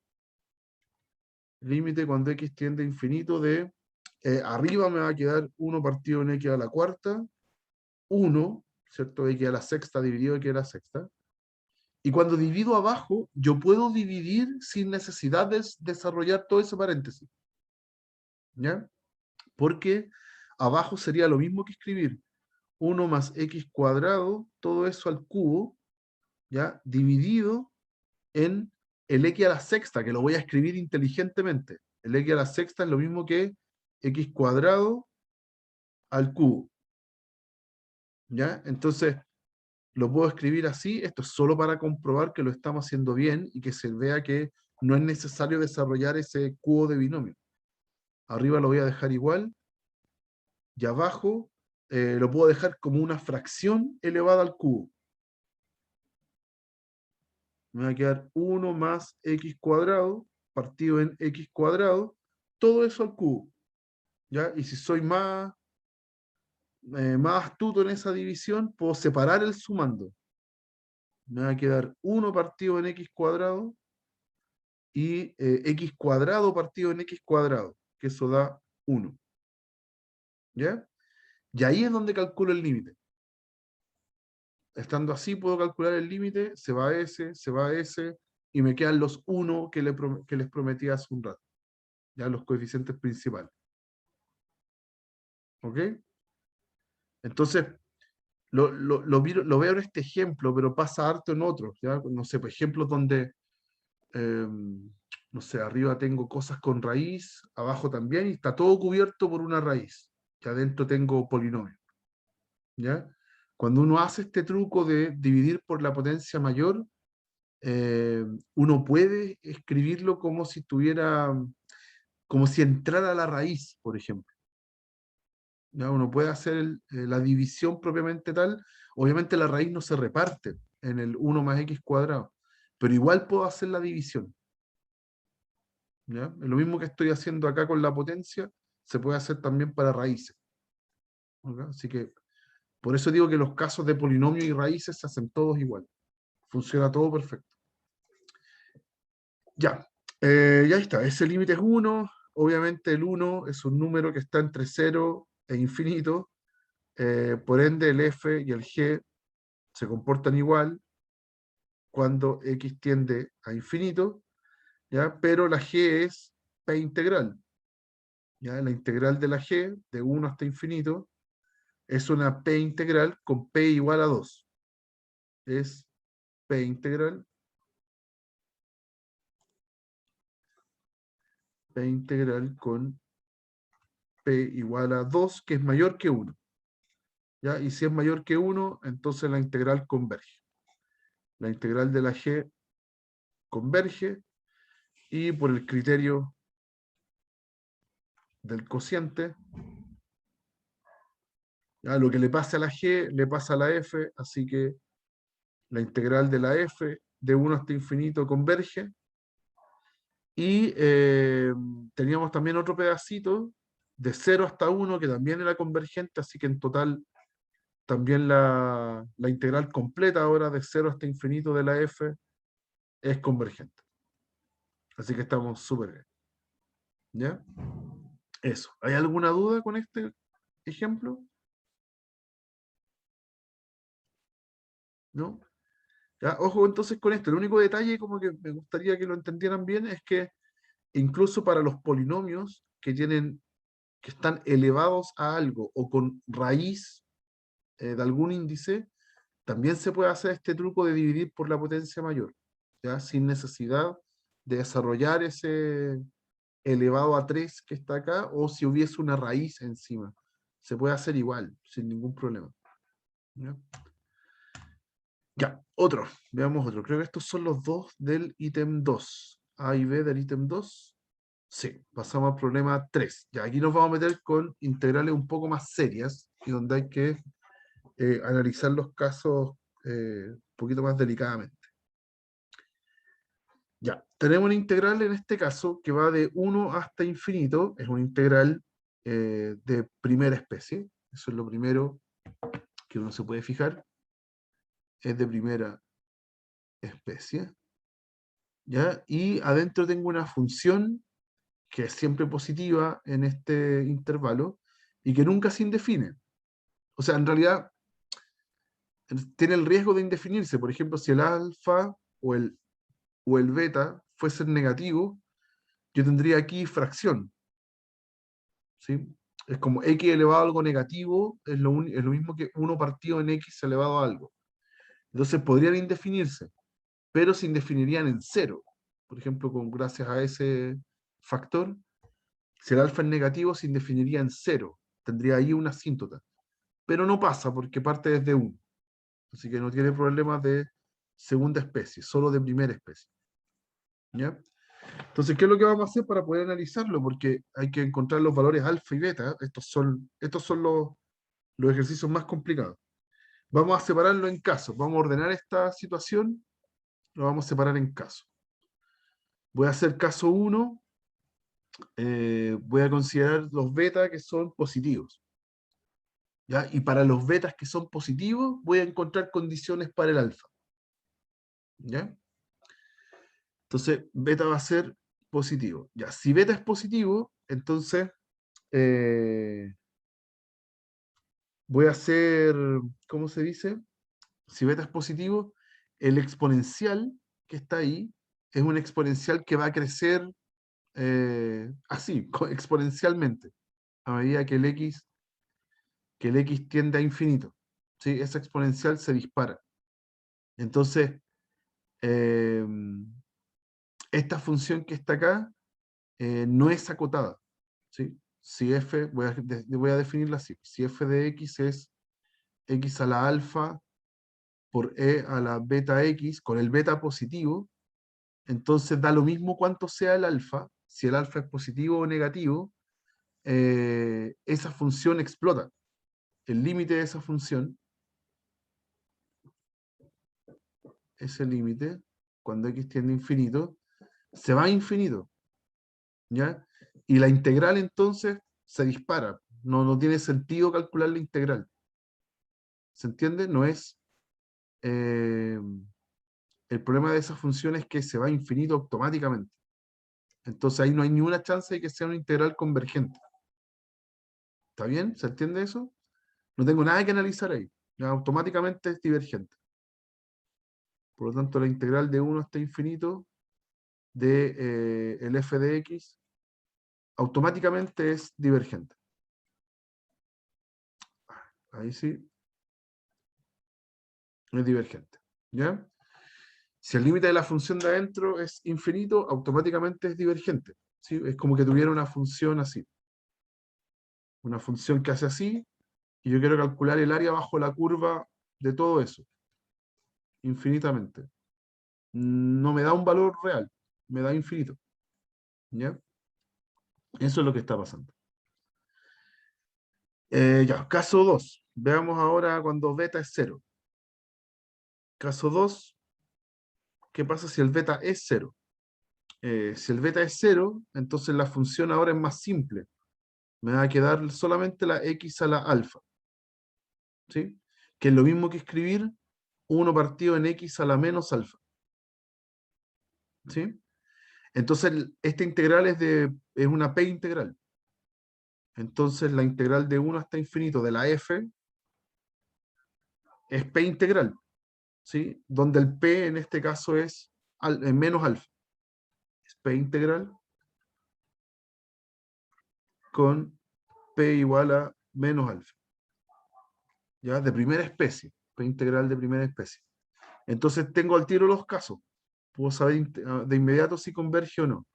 Speaker 1: Límite cuando x tiende a infinito de... arriba me va a quedar 1 partido en x a la cuarta, 1, ¿cierto? X a la sexta dividido x a la sexta. Y cuando divido abajo, yo puedo dividir sin necesidad de desarrollar todo ese paréntesis. ¿Ya? Porque abajo sería lo mismo que escribir 1 más x cuadrado, todo eso al cubo, ¿ya? Dividido en el x a la sexta, que lo voy a escribir inteligentemente. El x a la sexta es lo mismo que x cuadrado al cubo. ¿Ya? Entonces, lo puedo escribir así. Esto es solo para comprobar que lo estamos haciendo bien y que se vea que no es necesario desarrollar ese cubo de binomio. Arriba lo voy a dejar igual. Y abajo lo puedo dejar como una fracción elevada al cubo. Me va a quedar 1 más x cuadrado partido en x cuadrado, todo eso al cubo. ¿Ya? Y si soy más astuto en esa división, puedo separar el sumando. Me va a quedar 1 partido en x cuadrado y x cuadrado partido en x cuadrado, que eso da 1. ¿Ya? Y ahí es donde calculo el límite. Estando así puedo calcular el límite, se va S, y me quedan los 1 que les prometí hace un rato. Ya los coeficientes principales. ¿Ok? Entonces, lo veo en este ejemplo, pero pasa harto en otros. ¿Ya? No sé, por ejemplos donde, no sé, arriba tengo cosas con raíz, abajo también, y está todo cubierto por una raíz. Que adentro tengo polinomio. ¿Ya? Cuando uno hace este truco de dividir por la potencia mayor, uno puede escribirlo como si tuviera, como si entrara a la raíz, por ejemplo. ¿Ya? Uno puede hacer la división propiamente tal. Obviamente la raíz no se reparte en el 1 más x cuadrado, pero igual puedo hacer la división. ¿Ya? Lo mismo que estoy haciendo acá con la potencia, se puede hacer también para raíces. ¿Ok? Así que por eso digo que los casos de polinomio y raíces se hacen todos igual. Funciona todo perfecto. Ya, ya está. Ese límite es 1. Obviamente el 1 es un número que está entre 0 e infinito. Por ende, el f y el g se comportan igual cuando x tiende a infinito, ¿ya? Pero la g es p integral. ¿Ya? La integral de la g, de 1 hasta infinito, es una p integral con p igual a 2. Es p integral con p igual a 2, que es mayor que 1. ¿Ya? Y si es mayor que 1, entonces la integral converge. La integral de la g converge, y por el criterio del cociente, ¿ya? Lo que le pasa a la g le pasa a la f, así que la integral de la f de 1 hasta infinito converge. Y teníamos también otro pedacito de 0 hasta 1 que también era convergente, así que en total también la integral completa ahora de 0 hasta infinito de la f es convergente. Así que estamos súper bien. ¿Ya? Eso. ¿Hay alguna duda con este ejemplo? ¿No? ¿Ya? Ojo entonces con esto. El único detalle como que me gustaría que lo entendieran bien es que incluso para los polinomios que están elevados a algo o con raíz de algún índice, también se puede hacer este truco de dividir por la potencia mayor, ¿ya? Sin necesidad de desarrollar ese elevado a 3 que está acá, o si hubiese una raíz encima. Se puede hacer igual, sin ningún problema. ¿Ya? Ya, otro. Veamos otro. Creo que estos son los dos del ítem 2. A y B del ítem 2. Sí, pasamos al problema 3. Ya, aquí nos vamos a meter con integrales un poco más serias y donde hay que analizar los casos un poquito más delicadamente. Ya, tenemos una integral en este caso que va de 1 hasta infinito. Es una integral de primera especie. Eso es lo primero que uno se puede fijar. Es de primera especie. ¿ya? Y adentro tengo una función que es siempre positiva en este intervalo y que nunca se indefine. O sea, en realidad tiene el riesgo de indefinirse. Por ejemplo, si el alfa o el beta fuesen negativo, yo tendría aquí fracción, ¿sí? Es como x elevado a algo negativo, es lo mismo que 1 partido en x elevado a algo. Entonces podrían indefinirse, pero se indefinirían en cero. Por ejemplo, gracias a ese factor, si el alfa es negativo, se indefiniría en cero. Tendría ahí una asíntota. Pero no pasa porque parte desde 1. Así que no tiene problemas de segunda especie, solo de primera especie. ¿Ya? Entonces, ¿qué es lo que vamos a hacer para poder analizarlo? Porque hay que encontrar los valores alfa y beta. Estos son los ejercicios más complicados. Vamos a separarlo en casos. Vamos a ordenar esta situación, lo vamos a separar en casos. Voy a hacer caso 1, voy a considerar los beta que son positivos. ¿Ya? Y para los betas que son positivos, voy a encontrar condiciones para el alfa. ¿Ya? Entonces, beta va a ser positivo. Ya, si beta es positivo, entonces voy a hacer, ¿cómo se dice? Si beta es positivo, el exponencial que está ahí es un exponencial que va a crecer así, exponencialmente, a medida que el x tiende a infinito. ¿Sí? Ese exponencial se dispara. Entonces, eh, esta función que está acá no es acotada. ¿Sí? Si f, voy a definirla así, si f de x es x a la alfa por e a la beta x, con el beta positivo, entonces da lo mismo cuánto sea el alfa, si el alfa es positivo o negativo, esa función explota. El límite de esa función, ese límite, cuando x tiende a infinito, se va a infinito, ¿ya? Y la integral entonces se dispara. No tiene sentido calcular la integral. ¿Se entiende? No es... el problema de esa función es que se va a infinito automáticamente. Entonces ahí no hay ninguna chance de que sea una integral convergente. ¿Está bien? ¿Se entiende eso? No tengo nada que analizar ahí. Ya automáticamente es divergente. Por lo tanto, la integral de 1 hasta infinito de el f de x automáticamente es divergente. Ahí sí, es divergente. ¿Ya? Si el límite de la función de adentro es infinito, automáticamente es divergente. ¿Sí? Es como que tuviera una función así. Una función que hace así, y yo quiero calcular el área bajo la curva de todo eso, infinitamente. No me da un valor real, me da infinito. ¿Ya? Eso es lo que está pasando. Ya, caso 2. Veamos ahora cuando beta es 0. Caso 2, ¿qué pasa si el beta es 0? Si el beta es 0, entonces la función ahora es más simple. Me va a quedar solamente la x a la alfa. ¿Sí? Que es lo mismo que escribir 1 partido en x a la menos alfa. ¿Sí? Entonces, esta integral es una p integral. Entonces, la integral de 1 hasta infinito de la f es p integral. ¿Sí? Donde el p en este caso es menos alfa. Es p integral con p igual a menos alfa. ¿Ya? De primera especie. P integral de primera especie. Entonces tengo al tiro los casos. Puedo saber de inmediato si converge o no.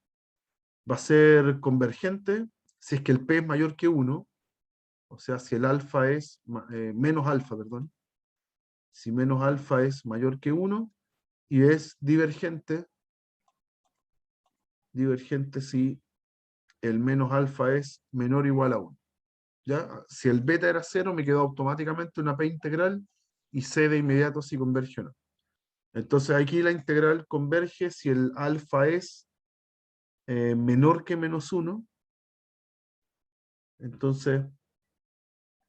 Speaker 1: Va a ser convergente si es que el p es mayor que 1, o sea, si el alfa es menos alfa, perdón. Si menos alfa es mayor que 1, y es divergente si el menos alfa es menor o igual a 1. ¿Ya? Si el beta era 0, me quedó automáticamente una p integral y sé de inmediato si converge o no. Entonces aquí la integral converge si el alfa es menor que menos 1. Entonces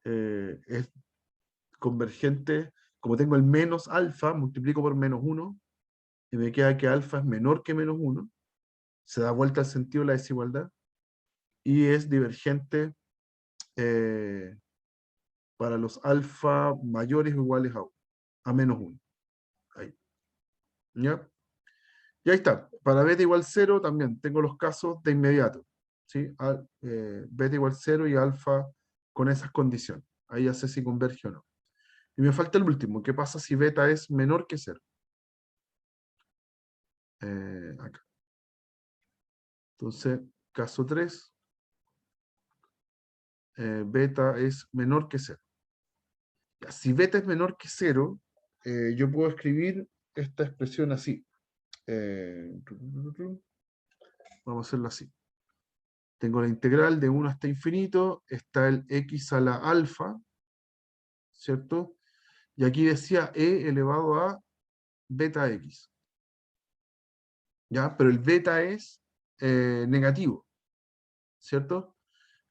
Speaker 1: es convergente, como tengo el menos alfa, multiplico por menos 1, y me queda que alfa es menor que menos 1, se da vuelta al sentido de la desigualdad, y es divergente para los alfa mayores o iguales a menos 1. Ahí. ¿Ya? Y ahí está. Para beta igual 0 también tengo los casos de inmediato. ¿Sí? Beta igual 0 y alfa con esas condiciones. Ahí ya sé si converge o no. Y me falta el último. ¿Qué pasa si beta es menor que 0? Acá. Entonces, caso 3. Beta es menor que 0. Ya, si beta es menor que 0, yo puedo escribir esta expresión así. Vamos a hacerlo así. Tengo la integral de 1 hasta infinito, está el x a la alfa, ¿cierto? Y aquí decía e elevado a beta x. ¿Ya? Pero el beta es negativo, ¿cierto?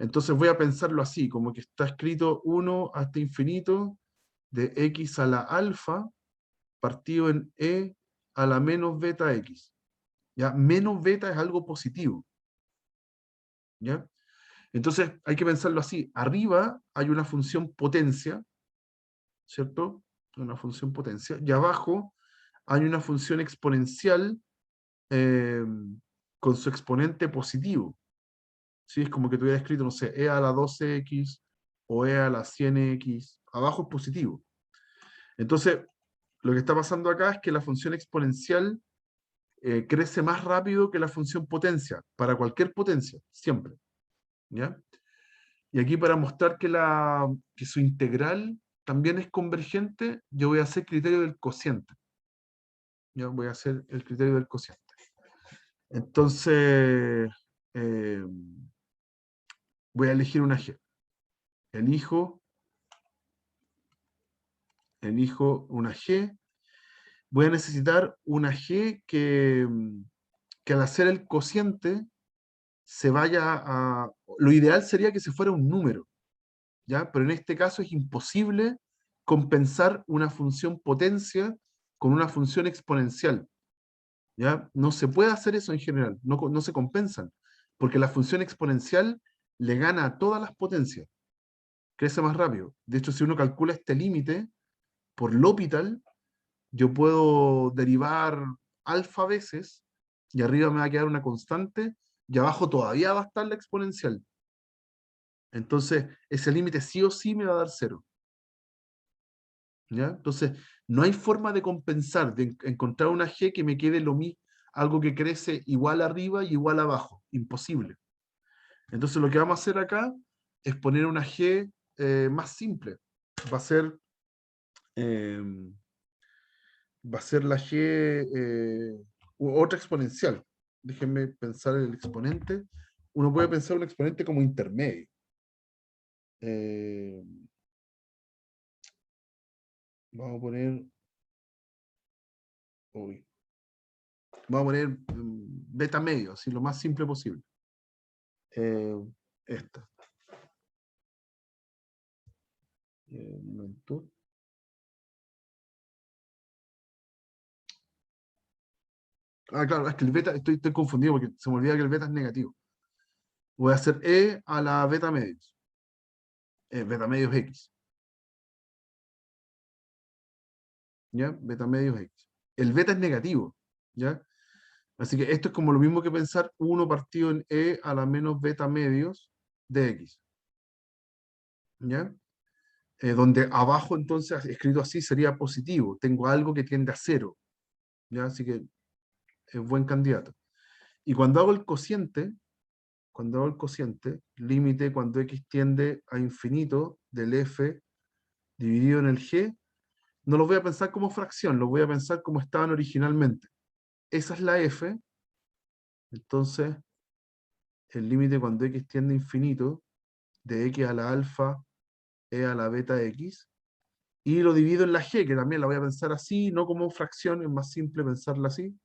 Speaker 1: Entonces voy a pensarlo así, como que está escrito 1 hasta infinito de x a la alfa partido en e a la menos beta x. ¿Ya? Menos beta es algo positivo. ¿Ya? Entonces hay que pensarlo así. Arriba hay una función potencia, ¿cierto? Una función potencia. Y abajo hay una función exponencial eh, con su exponente positivo. ¿Sí? Es como que tuviera escrito, no sé, e a la 12x o e a la 100x. Abajo es positivo. Entonces, lo que está pasando acá es que la función exponencial crece más rápido que la función potencia, para cualquier potencia, siempre. ¿Ya? Y aquí para mostrar que su integral también es convergente, yo voy a hacer criterio del cociente. Ya voy a hacer el criterio del cociente. Entonces, eh, voy a elegir una G. Elijo una G. Voy a necesitar una G que al hacer el cociente se vaya a... Lo ideal sería que se fuera un número, ¿ya? Pero en este caso es imposible compensar una función potencia con una función exponencial, ¿ya? No se puede hacer eso en general, no se compensan, porque la función exponencial le gana a todas las potencias, crece más rápido. De hecho, si uno calcula este límite por L'Hopital, yo puedo derivar alfa veces, y arriba me va a quedar una constante, y abajo todavía va a estar la exponencial. Entonces, ese límite sí o sí me va a dar 0. ¿Ya? Entonces, no hay forma de compensar, de encontrar una G que me quede lo mismo, algo que crece igual arriba y igual abajo. Imposible. Entonces, lo que vamos a hacer acá es poner una G más simple. Va a ser, eh, va a ser la G otra exponencial. Déjenme pensar el exponente. Uno puede pensar un exponente como intermedio. Eh, vamos a poner... Uy, vamos a poner beta medio, así lo más simple posible. Esta. Un momento. Ah, claro, es que el beta, estoy confundido porque se me olvida que el beta es negativo. Voy a hacer e a la beta medios. Beta medios x. ¿Ya? Beta medios x. El beta es negativo. ¿Ya? Así que esto es como lo mismo que pensar 1 partido en e a la menos beta medios de x. ¿Ya? Donde abajo entonces, escrito así, sería positivo. Tengo algo que tiende a 0. ¿Ya? Así que es buen candidato. Y cuando hago el cociente, límite cuando x tiende a infinito del f dividido en el g, no lo voy a pensar como fracción, lo voy a pensar como estaban originalmente. Esa es la f, entonces el límite cuando x tiende a infinito de x a la alfa e a la beta x, y lo divido en la g, que también la voy a pensar así, no como fracción, es más simple pensarla así,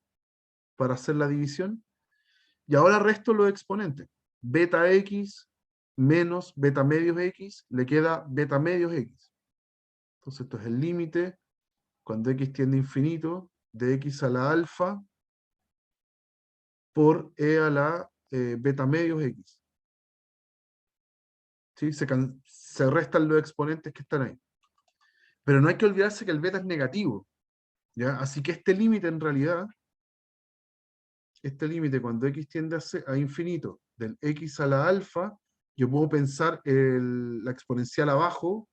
Speaker 1: para hacer la división. Y ahora resto los exponentes. Beta x menos beta medios x, le queda beta medios x. Entonces esto es el límite cuando x tiende a infinito de x a la alfa por e a la beta medios x. ¿Sí? Se restan los exponentes que están ahí. Pero no hay que olvidarse que el beta es negativo, ¿ya? Así que este límite en realidad, este límite cuando x tiende a infinito del x a la alfa, yo puedo pensar la exponencial abajo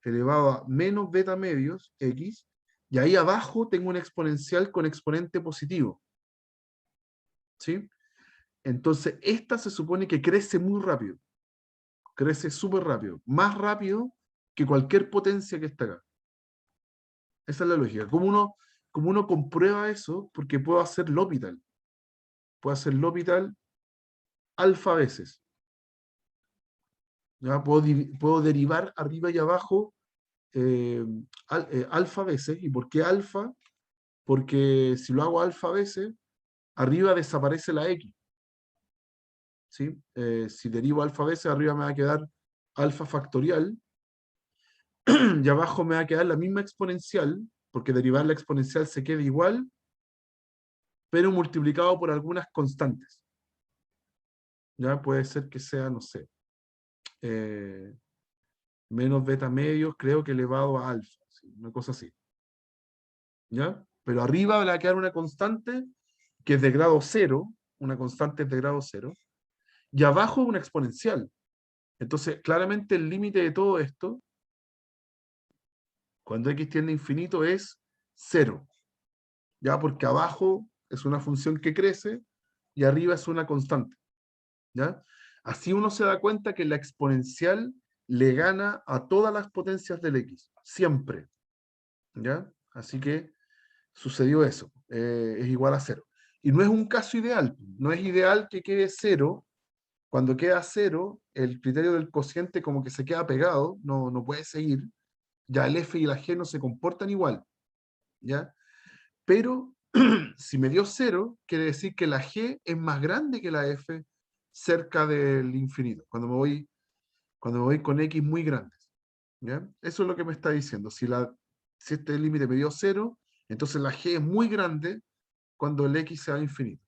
Speaker 1: elevado a menos beta medios x, y ahí abajo tengo una exponencial con exponente positivo. ¿Sí? Entonces, esta se supone que crece muy rápido. Crece súper rápido. Más rápido que cualquier potencia que está acá. Esa es la lógica. ¿Cómo uno comprueba eso? Porque puedo hacer L'Hopital. Puedo hacer L'Hopital alfa veces. ¿Ya? Puedo derivar arriba y abajo alfa veces. ¿Y por qué alfa? Porque si lo hago alfa veces, arriba desaparece la x. ¿Sí? Si derivo alfa veces, arriba me va a quedar alfa factorial, y abajo me va a quedar la misma exponencial, porque derivar la exponencial se queda igual, pero multiplicado por algunas constantes. Ya puede ser que sea, no sé, menos beta medios, creo que elevado a alfa, ¿sí? Una cosa así. ¿Ya? Pero arriba va a quedar una constante que es de grado 0, una constante es de grado 0, y abajo una exponencial. Entonces, claramente el límite de todo esto, cuando x tiende a infinito, es 0. ¿Ya? Porque abajo es una función que crece y arriba es una constante. ¿Ya? Así uno se da cuenta que la exponencial le gana a todas las potencias del x, siempre. ¿Ya? Así que sucedió eso, es igual a 0. Y no es un caso ideal, no es ideal que quede 0. Cuando queda 0, el criterio del cociente como que se queda pegado, no puede seguir. Ya el f y la g no se comportan igual. ¿Ya? Pero si me dio 0, quiere decir que la g es más grande que la f cerca del infinito, cuando me voy con x muy grandes. ¿Ya? Eso es lo que me está diciendo. Si este límite me dio 0, entonces la g es muy grande cuando el x se va a infinito.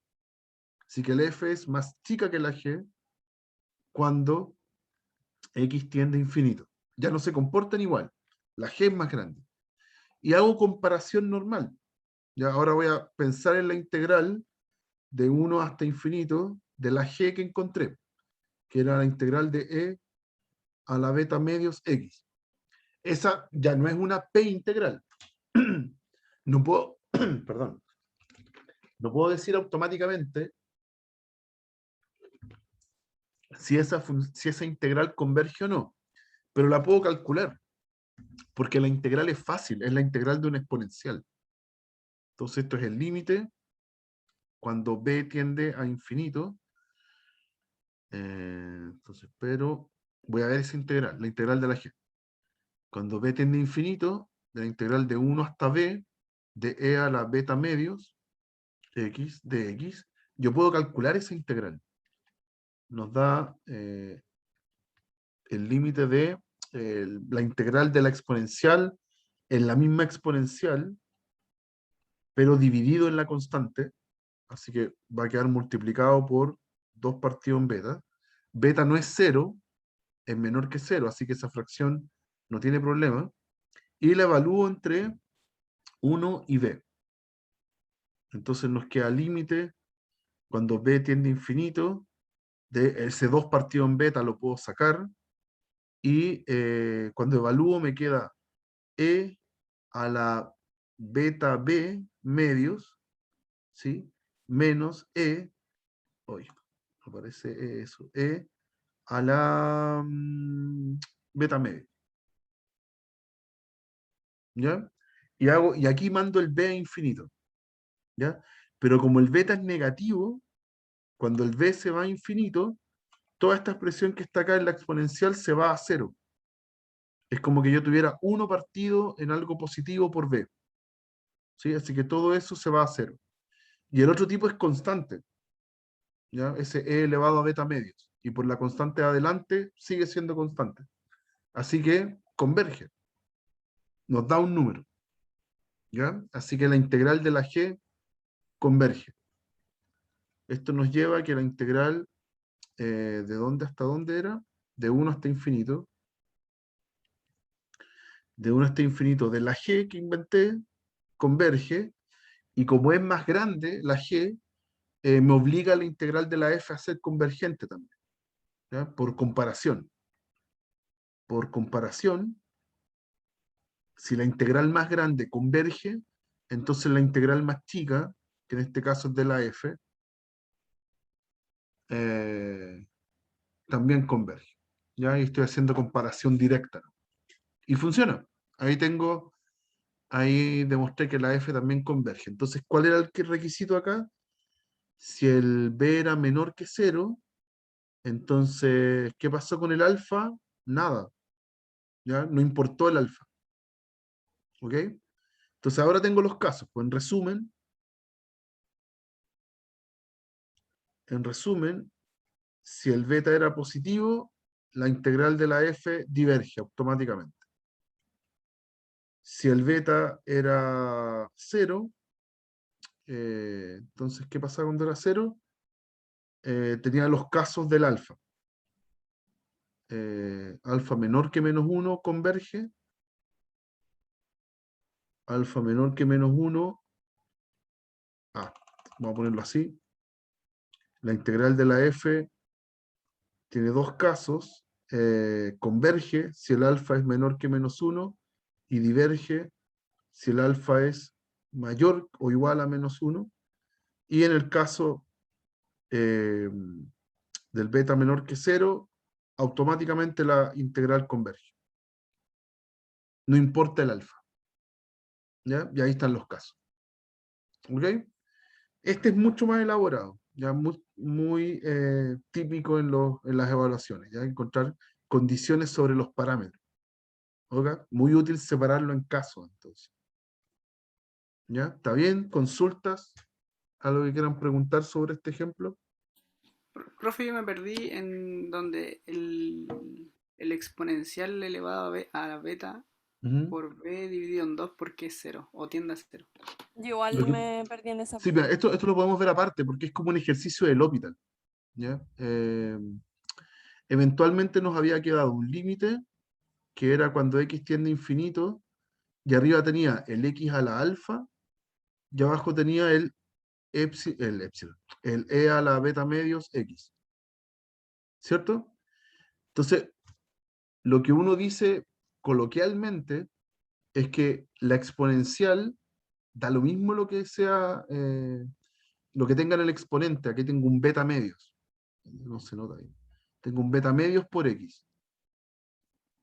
Speaker 1: Así que el f es más chica que la g cuando x tiende a infinito. Ya no se comportan igual. La g es más grande. Y hago comparación normal. Ya ahora voy a pensar en la integral de 1 hasta infinito de la g que encontré, que era la integral de e a la beta medios x. Esa ya no es una p integral. No puedo, perdón, no puedo decir automáticamente si esa integral converge o no, pero la puedo calcular, porque la integral es fácil, es la integral de una exponencial. Entonces esto es el límite cuando b tiende a infinito. Entonces, pero voy a ver esa integral, la integral de la g. Cuando b tiende a infinito, de la integral de 1 hasta b, de e a la beta medios, x de x, yo puedo calcular esa integral. Nos da el límite de la integral de la exponencial en la misma exponencial, pero dividido en la constante, así que va a quedar multiplicado por 2 partido en beta. Beta no es 0, es menor que 0, así que esa fracción no tiene problema. Y la evalúo entre 1 y b. Entonces nos queda límite cuando b tiende a infinito, de ese 2 partido en beta lo puedo sacar, y cuando evalúo me queda e a la beta b medios, ¿sí? Menos hoy aparece eso, a la beta medio. ¿Ya? Y aquí mando el b a infinito. ¿Ya? Pero como el beta es negativo, cuando el b se va a infinito, toda esta expresión que está acá en la exponencial se va a 0. Es como que yo tuviera 1 partido en algo positivo por b. ¿Sí? Así que todo eso se va a 0. Y el otro tipo es constante. ¿Ya? Ese e elevado a beta medios. Y por la constante de adelante sigue siendo constante. Así que converge. Nos da un número. ¿ya? Así que la integral de la g converge. Esto nos lleva a que la integral, ¿de dónde hasta dónde era? De 1 hasta infinito. De 1 hasta infinito de la g que inventé, converge, y como es más grande la g, me obliga a la integral de la f a ser convergente también, ¿ya? Por comparación. Por comparación, si la integral más grande converge, entonces la integral más chica, que en este caso es de la f, también converge. ¿Ya? Y estoy haciendo comparación directa, ¿no? Y funciona. Ahí demostré que la f también converge. Entonces, ¿cuál era el requisito acá? Si el b era menor que 0, entonces, ¿qué pasó con el alfa? Nada. ¿Ya? No importó el alfa. ¿Ok? Entonces ahora tengo los casos. Pues en resumen, si el beta era positivo, la integral de la f diverge automáticamente. Si el beta era 0, entonces, ¿qué pasaba cuando era 0? Tenía los casos del alfa. Alfa menor que menos 1 converge. Alfa menor que menos 1. Vamos a ponerlo así. La integral de la f tiene dos casos. Converge si el alfa es menor que menos 1 y diverge si el alfa es mayor o igual a menos 1. Y en el caso del beta menor que 0, automáticamente la integral converge. No importa el alfa. ¿Ya? Y ahí están los casos. ¿Ok? Este es mucho más elaborado, ya muy típico en las evaluaciones, ya encontrar condiciones sobre los parámetros. ¿Ok? Muy útil separarlo en casos, entonces. ¿Ya? ¿Está bien? ¿Consultas? ¿Algo que quieran preguntar sobre este ejemplo?
Speaker 3: Profe, yo me perdí en donde el exponencial elevado a la beta
Speaker 1: Ujú.
Speaker 3: por b dividido en 2 porque es 0 o tiende a 0.
Speaker 2: Yo igual
Speaker 1: Lo que-
Speaker 2: me perdí en esa
Speaker 1: sí,
Speaker 2: parte.
Speaker 1: mira, esto lo podemos ver aparte, porque es como un ejercicio del L'Hopital. ¿Ya? Eventualmente nos había quedado un límite, que era cuando x tiende a infinito, y arriba tenía el x a la alfa, y abajo tenía el epsilon, el e a la beta medios x. ¿Cierto? Entonces, lo que uno dice coloquialmente es que la exponencial da lo mismo lo que sea, lo que tenga en el exponente. Aquí tengo un beta medios. No se nota ahí. Tengo un beta medios por x.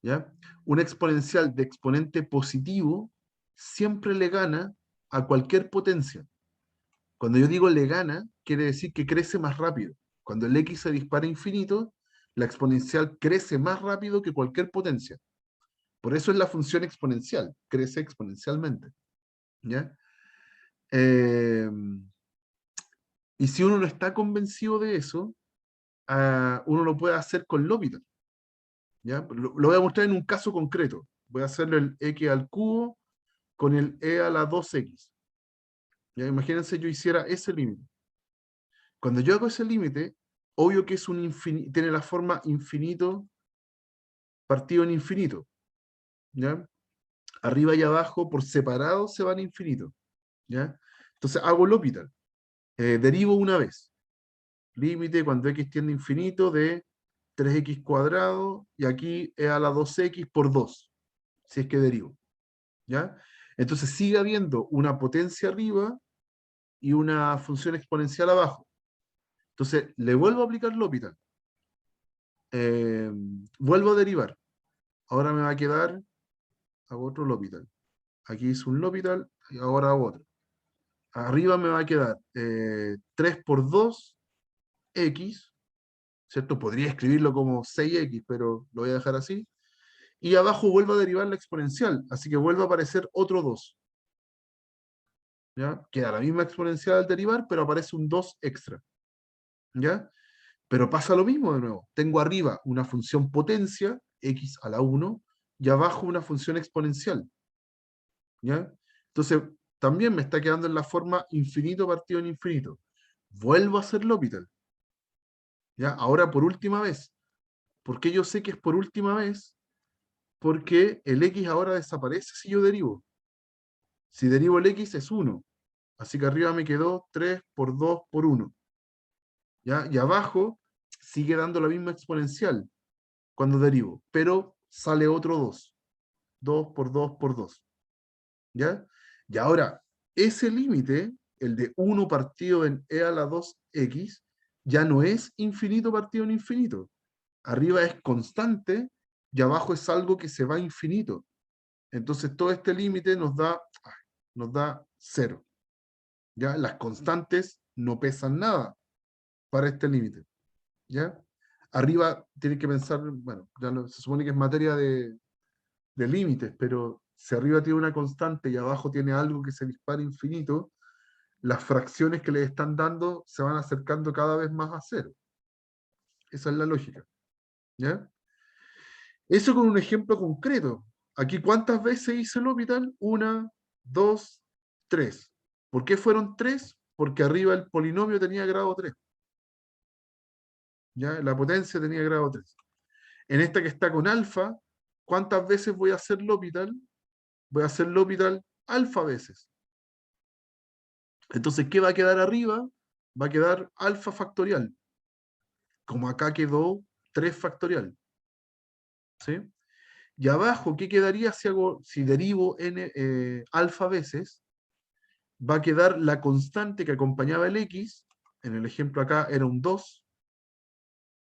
Speaker 1: ¿Ya? Un exponencial de exponente positivo siempre le gana a cualquier potencia. Cuando yo digo le gana, quiere decir que crece más rápido. Cuando el x se dispara a infinito, la exponencial crece más rápido que cualquier potencia. Por eso es la función exponencial, crece exponencialmente. ¿Ya? Eh, y si uno no está convencido de eso, uno lo puede hacer con L'Hopital. ¿Ya? Lo voy a mostrar en un caso concreto. Voy a hacerlo el x al cubo con el e a la 2x. ¿Ya? Imagínense yo hiciera ese límite. Cuando yo hago ese límite, obvio que es tiene la forma infinito partido en infinito. ¿Ya? Arriba y abajo por separado se van a infinito. ¿Ya? Entonces hago L'Hopital. Derivo una vez. Límite cuando x tiende a infinito de 3x cuadrado y aquí es a la 2x por 2, si es que derivo. ¿Ya? Entonces sigue habiendo una potencia arriba y una función exponencial abajo. Entonces le vuelvo a aplicar L'Hopital. Vuelvo a derivar. Ahora me va a quedar, hago otro L'Hopital. Aquí hice un L'Hopital y ahora hago otro. Arriba me va a quedar 3 por 2, x, ¿cierto? Podría escribirlo como 6x, pero lo voy a dejar así. Y abajo vuelvo a derivar la exponencial, así que vuelve a aparecer otro 2. ¿Ya? Queda la misma exponencial al derivar, pero aparece un 2 extra. ¿Ya? Pero pasa lo mismo de nuevo. Tengo arriba una función potencia, x a la 1, y abajo una función exponencial. ¿Ya? Entonces, también me está quedando en la forma infinito partido en infinito. Vuelvo a hacer L'Hopital. ¿Ya? Ahora por última vez. ¿Por qué yo sé que es por última vez? Porque el x ahora desaparece si yo derivo. Si derivo el x es 1. Así que arriba me quedó 3 por 2 por 1. ¿Ya? Y abajo sigue dando la misma exponencial cuando derivo, pero sale otro 2. 2 por 2 por 2. ¿Ya? Y ahora, ese límite, el de 1 partido en e a la 2x, ya no es infinito partido en infinito. Arriba es constante y abajo es algo que se va a infinito. Entonces todo este límite nos da 0. ¿Ya? Las constantes no pesan nada para este límite. ¿Ya? Arriba tiene que pensar, bueno, se supone que es materia de límites, pero si arriba tiene una constante y abajo tiene algo que se dispara infinito, las fracciones que le están dando se van acercando cada vez más a 0. Esa es la lógica. ¿Ya? Eso con un ejemplo concreto. Aquí, ¿cuántas veces hice el L'Hopital? 1, 2, 3. ¿Por qué fueron 3? Porque arriba el polinomio tenía grado 3. ¿Ya? La potencia tenía grado 3. En esta que está con alfa, ¿cuántas veces voy a hacer L'Hopital? Voy a hacer L'Hopital alfa veces. Entonces, ¿qué va a quedar arriba? Va a quedar alfa factorial. Como acá quedó 3 factorial. ¿Sí? Y abajo, ¿qué quedaría si derivo n alfa veces? Va a quedar la constante que acompañaba el x, en el ejemplo acá era un 2,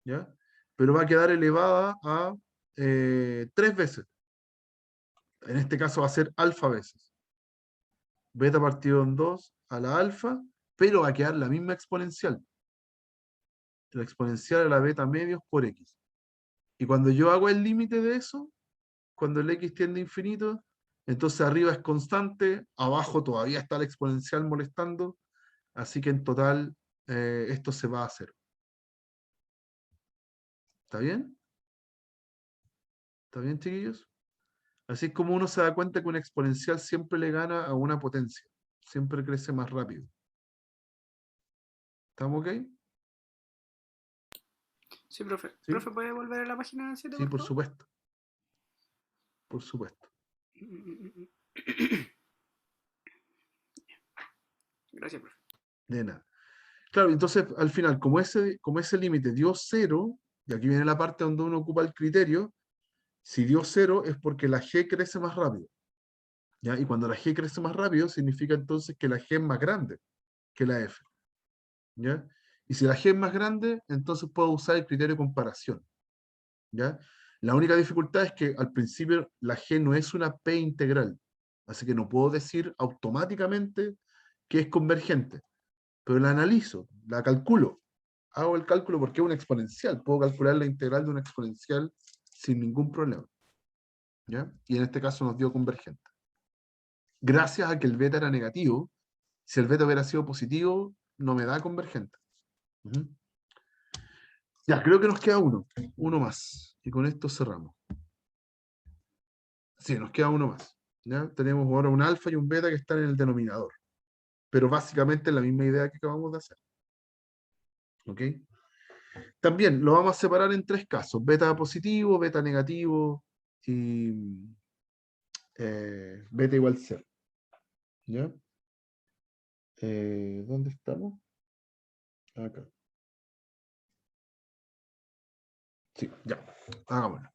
Speaker 1: ¿ya? Pero va a quedar elevada a 3 veces. En este caso va a ser alfa veces. Beta partido en 2 a la alfa, pero va a quedar la misma exponencial. La exponencial a la beta medios por x. Y cuando yo hago el límite de eso, cuando el x tiende a infinito, entonces arriba es constante, abajo todavía está la exponencial molestando, así que en total esto se va a 0. ¿Está bien? ¿Está bien, chiquillos? Así es como uno se da cuenta que una exponencial siempre le gana a una potencia, siempre crece más rápido. ¿Estamos ok?
Speaker 3: Sí, profe.
Speaker 1: ¿Sí?
Speaker 3: ¿Profe puede volver a la página 7,
Speaker 1: Sí,
Speaker 3: por
Speaker 1: por
Speaker 3: favor?
Speaker 1: supuesto. Por supuesto.
Speaker 3: Gracias, profe.
Speaker 1: De nada. Claro, entonces al final, como ese límite dio 0, y aquí viene la parte donde uno ocupa el criterio, si dio 0 es porque la G crece más rápido. ¿Ya? Y cuando la G crece más rápido, significa entonces que la G es más grande que la F. ¿Ya? Y si la G es más grande, entonces puedo usar el criterio de comparación. ¿Ya? La única dificultad es que al principio la G no es una P integral. Así que no puedo decir automáticamente que es convergente. Pero la analizo, la calculo. Hago el cálculo porque es una exponencial. Puedo calcular la integral de una exponencial sin ningún problema. ¿Ya? Y en este caso nos dio convergente. Gracias a que el beta era negativo, si el beta hubiera sido positivo, no me da convergente. Ya, creo que nos queda uno más. Y con esto cerramos. Sí, nos queda uno más. ¿Ya? Tenemos ahora un alfa y un beta que están en el denominador. Pero básicamente es la misma idea que acabamos de hacer. ¿Ok? También lo vamos a separar en 3 casos. Beta positivo, beta negativo y beta igual 0. ¿Ya? ¿Dónde estamos? Acá. Sí, ya. Hagámoslo.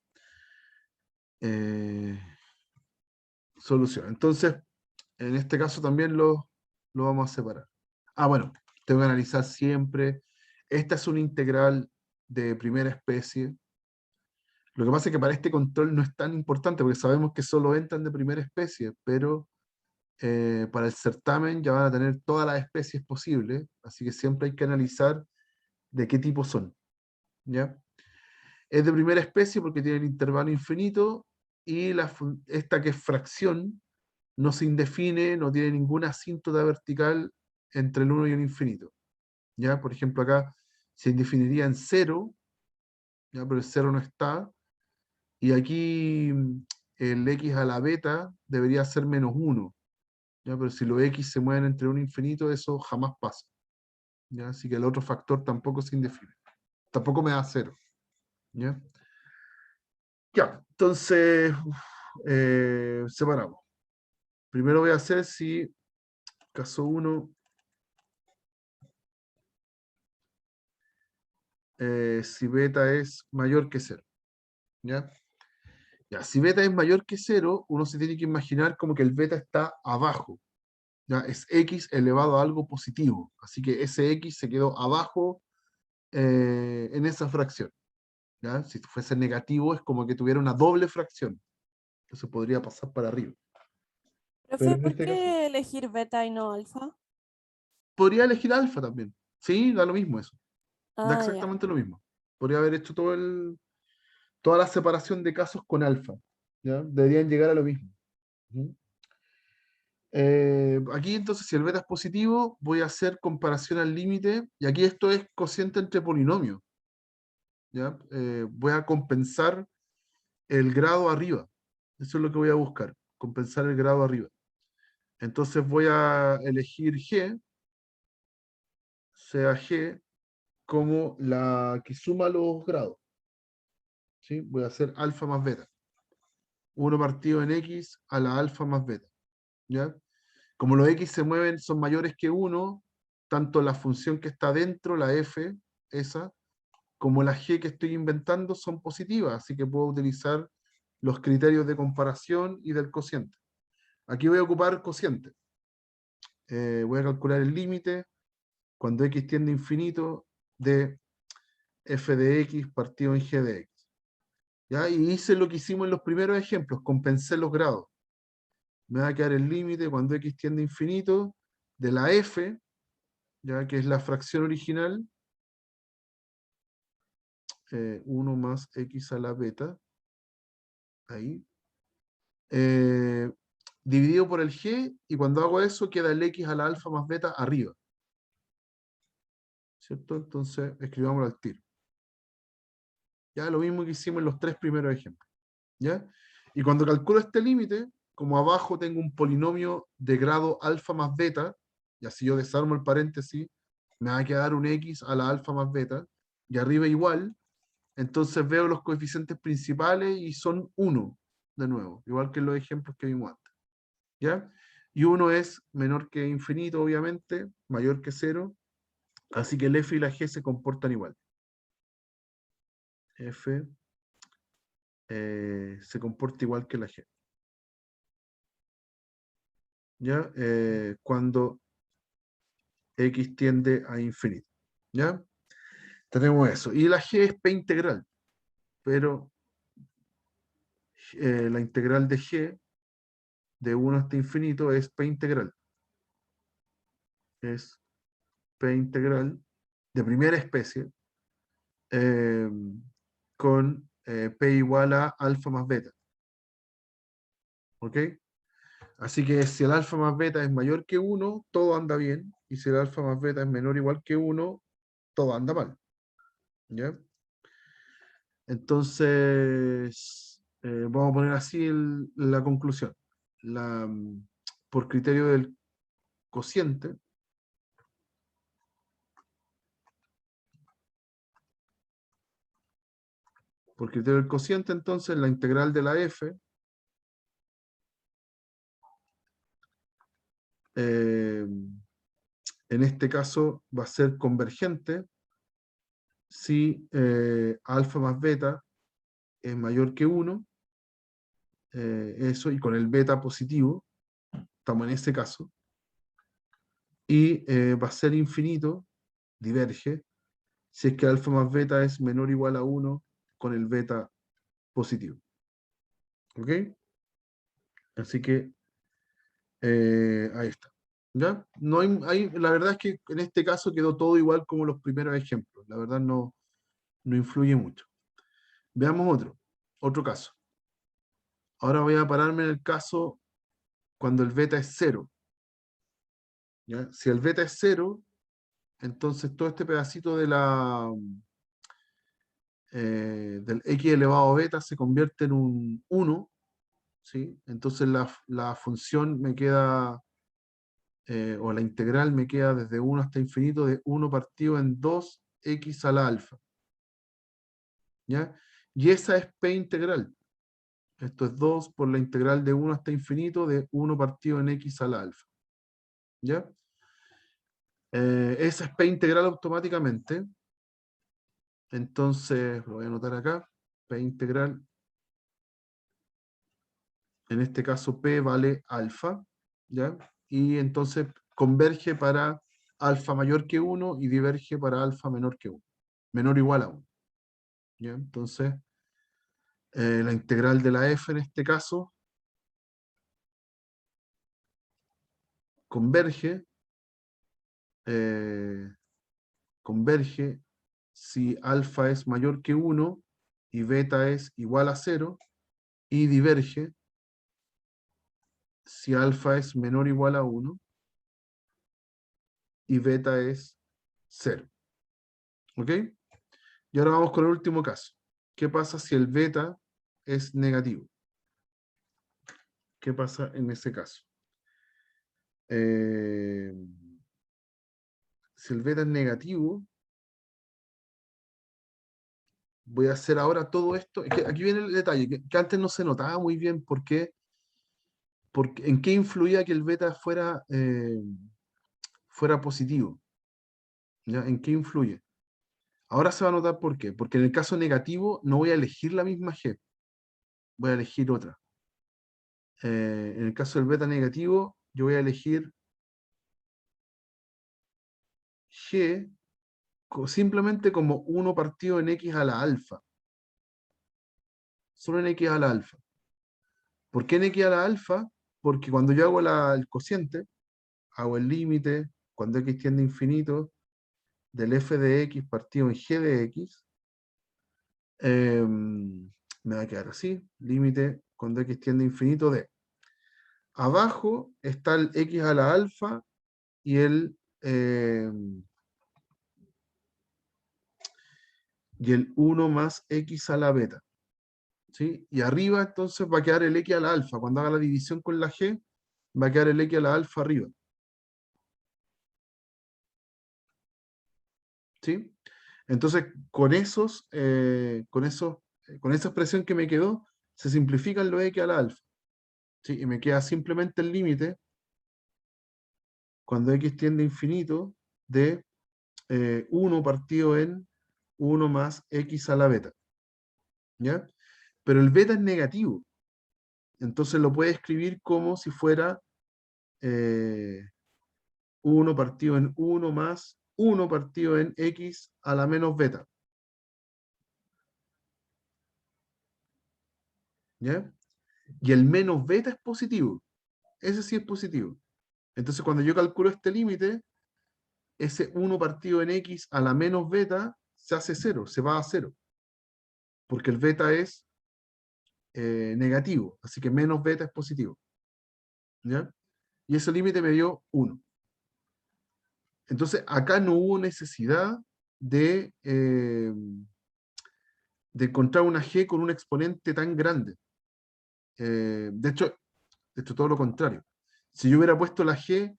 Speaker 1: Solución. Entonces, en este caso también lo vamos a separar. Bueno, tengo que analizar siempre. Esta es una integral de primera especie. Lo que pasa es que para este control no es tan importante porque sabemos que solo entran de primera especie, pero para el certamen ya van a tener todas las especies posibles, así que siempre hay que analizar de qué tipo son. ¿Ya? Es de primera especie porque tiene el intervalo infinito y esta que es fracción no se indefine, no tiene ninguna asíntota vertical entre el 1 y el infinito. ¿Ya? Por ejemplo, acá se indefiniría en 0, ¿ya? Pero el 0 no está. Y aquí el x a la beta debería ser menos 1. ¿ya? Pero si los x se mueven entre 1 e infinito, eso jamás pasa, ¿ya? Así que el otro factor tampoco se indefine. Tampoco me da 0. ¿Ya? Ya, entonces separamos. Primero voy a hacer si caso 1, si beta es mayor que 0. ¿Ya? Ya, si beta es mayor que 0, uno se tiene que imaginar como que el beta está abajo. ¿Ya? Es x elevado a algo positivo. Así que ese x se quedó abajo en esa fracción. ¿Ya? Si fuese negativo, es como que tuviera una doble fracción. Entonces podría pasar para arriba. Pero
Speaker 2: Profe,
Speaker 1: en
Speaker 2: ¿por
Speaker 1: este caso,
Speaker 2: qué elegir beta y no alfa?
Speaker 1: podría elegir alfa también. Sí, da lo mismo eso. Da
Speaker 2: Ah, ya.
Speaker 1: exactamente lo mismo. Podría haber hecho toda la separación de casos con alfa. ¿Ya? Deberían llegar a lo mismo. Ujú. Aquí entonces, si el beta es positivo, voy a hacer comparación al límite. Y aquí esto es cociente entre polinomios. ¿Ya? Voy a compensar el grado arriba. Eso es lo que voy a buscar. Compensar el grado arriba. Entonces voy a elegir G, sea G, como la que suma los grados. ¿Sí? Voy a hacer alfa más beta. 1 partido en x a la alfa más beta. ¿Ya? Como los x se mueven, son mayores que 1, tanto la función que está dentro, la f, esa, como la g que estoy inventando son positivas, así que puedo utilizar los criterios de comparación y del cociente. Aquí voy a ocupar cociente. Voy a calcular el límite cuando x tiende a infinito de f de x partido en g de x. ¿Ya? Y hice lo que hicimos en los primeros ejemplos, compensé los grados. Me va a quedar el límite cuando x tiende a infinito de la f, ya que es la fracción original, 1 más x a la beta, ahí, dividido por el g, y cuando hago eso queda el x a la alfa más beta arriba. ¿Cierto? Entonces escribámoslo al tiro. Ya lo mismo que hicimos en los 3 primeros ejemplos. ¿Ya? Y cuando calculo este límite, como abajo tengo un polinomio de grado alfa más beta, y así yo desarmo el paréntesis, me va a quedar un x a la alfa más beta, y arriba igual, entonces veo los coeficientes principales y son 1 de nuevo, igual que en los ejemplos que vimos antes. ¿Ya? Y 1 es menor que infinito, obviamente, mayor que 0, así que el f y la g se comportan igual. F se comporta igual que la g. ¿Ya? Cuando x tiende a infinito. ¿Ya? Tenemos eso. Y la g es p integral, pero la integral de g de 1 hasta infinito es p integral. Es p integral de primera especie eh, con p igual a alfa más beta. ¿Ok? Así que si el alfa más beta es mayor que 1, todo anda bien. Y si el alfa más beta es menor o igual que 1, todo anda mal. ¿Ya? Entonces, vamos a poner así la conclusión. Por criterio del cociente, entonces la integral de la f en este caso va a ser convergente si alfa más beta es mayor que 1, eso, y con el beta positivo, estamos en ese caso, y va a ser infinito, diverge, si es que alfa más beta es menor o igual a 1 con el beta positivo. ¿Ok? Así que ahí está. ¿Ya? No la verdad es que en este caso quedó todo igual como los primeros ejemplos. La verdad no influye mucho. Veamos otro caso. Ahora voy a pararme en el caso cuando el beta es 0. ¿Ya? Si el beta es 0, entonces todo este pedacito del x elevado a beta se convierte en un 1. ¿Sí? Entonces la función me queda o la integral me queda desde 1 hasta infinito de 1 partido en 2x a la alfa. ¿Ya? Y esa es P integral. Esto es 2 por la integral de 1 hasta infinito de 1 partido en x a la alfa. ¿Ya? Esa es P integral automáticamente. Entonces, lo voy a anotar acá. P integral. En este caso P vale alfa. ¿Ya? Y entonces converge para alfa mayor que 1 y diverge para alfa menor que 1. Menor o igual a 1. ¿Ya? Entonces, la integral de la f en este caso converge, converge si alfa es mayor que 1 y beta es igual a 0, y diverge si alfa es menor o igual a 1 y beta es 0. ¿Ok? Y ahora vamos con el último caso. ¿Qué pasa si el beta es negativo? ¿Qué pasa en ese caso? Si el beta es negativo, voy a hacer ahora todo esto. Aquí viene el detalle, que antes no se notaba muy bien en qué influía que el beta fuera positivo. ¿Ya? ¿En qué influye? Ahora se va a notar por qué. Porque en el caso negativo no voy a elegir la misma G, voy a elegir otra. En el caso del beta negativo, yo voy a elegir G simplemente como 1 partido en x a la alfa. Solo en x a la alfa. ¿Por qué en x a la alfa? Porque cuando yo hago el cociente, hago el límite, cuando x tiende a infinito, del f de x partido en g de x, me va a quedar así, límite cuando x tiende a infinito de. Abajo está el x a la alfa y y el 1 más x a la beta. ¿Sí? Y arriba entonces va a quedar el x a la alfa. Cuando haga la división con la g, va a quedar el x a la alfa arriba. ¿Sí? Entonces, con esa expresión que me quedó, se simplifican los x a la alfa. ¿Sí? Y me queda simplemente el límite cuando x tiende a infinito de 1 partido en 1 más x a la beta. ¿Ya? Pero el beta es negativo. Entonces lo puede escribir como si fuera 1 partido en 1 más 1 partido en x a la menos beta. ¿Ya? Y el menos beta es positivo. Ese sí es positivo. Entonces cuando yo calculo este límite, ese 1 partido en x a la menos beta se hace 0, se va a 0. Porque el beta es negativo, así que menos beta es positivo. ¿Ya? Y ese límite me dio 1. Entonces acá no hubo necesidad de encontrar una g con un exponente tan grande. De hecho, todo lo contrario. Si yo hubiera puesto la g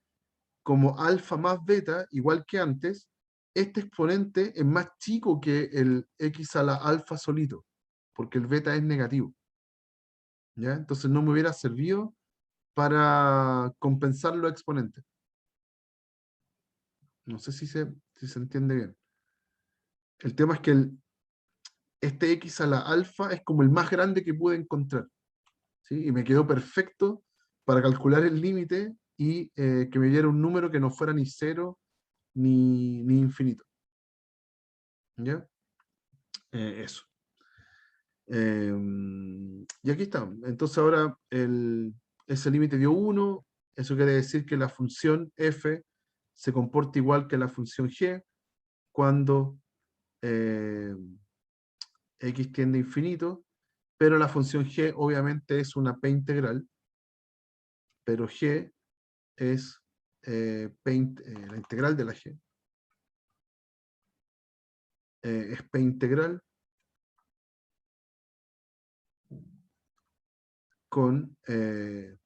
Speaker 1: como alfa más beta, igual que antes, este exponente es más chico que el x a la alfa solito, porque el beta es negativo. ¿Ya? Entonces no me hubiera servido para compensar los exponentes. No sé si se entiende bien. El tema es que este x a la alfa es como el más grande que pude encontrar. ¿Sí? Y me quedó perfecto para calcular el límite y que me diera un número que no fuera ni 0 ni infinito. ¿Ya? Eso. Y aquí está. Entonces ahora ese límite dio 1. Eso quiere decir que la función f se comporta igual que la función g cuando x tiende a infinito, pero la función g obviamente es una p integral, pero g es la integral de la g. Es p integral con p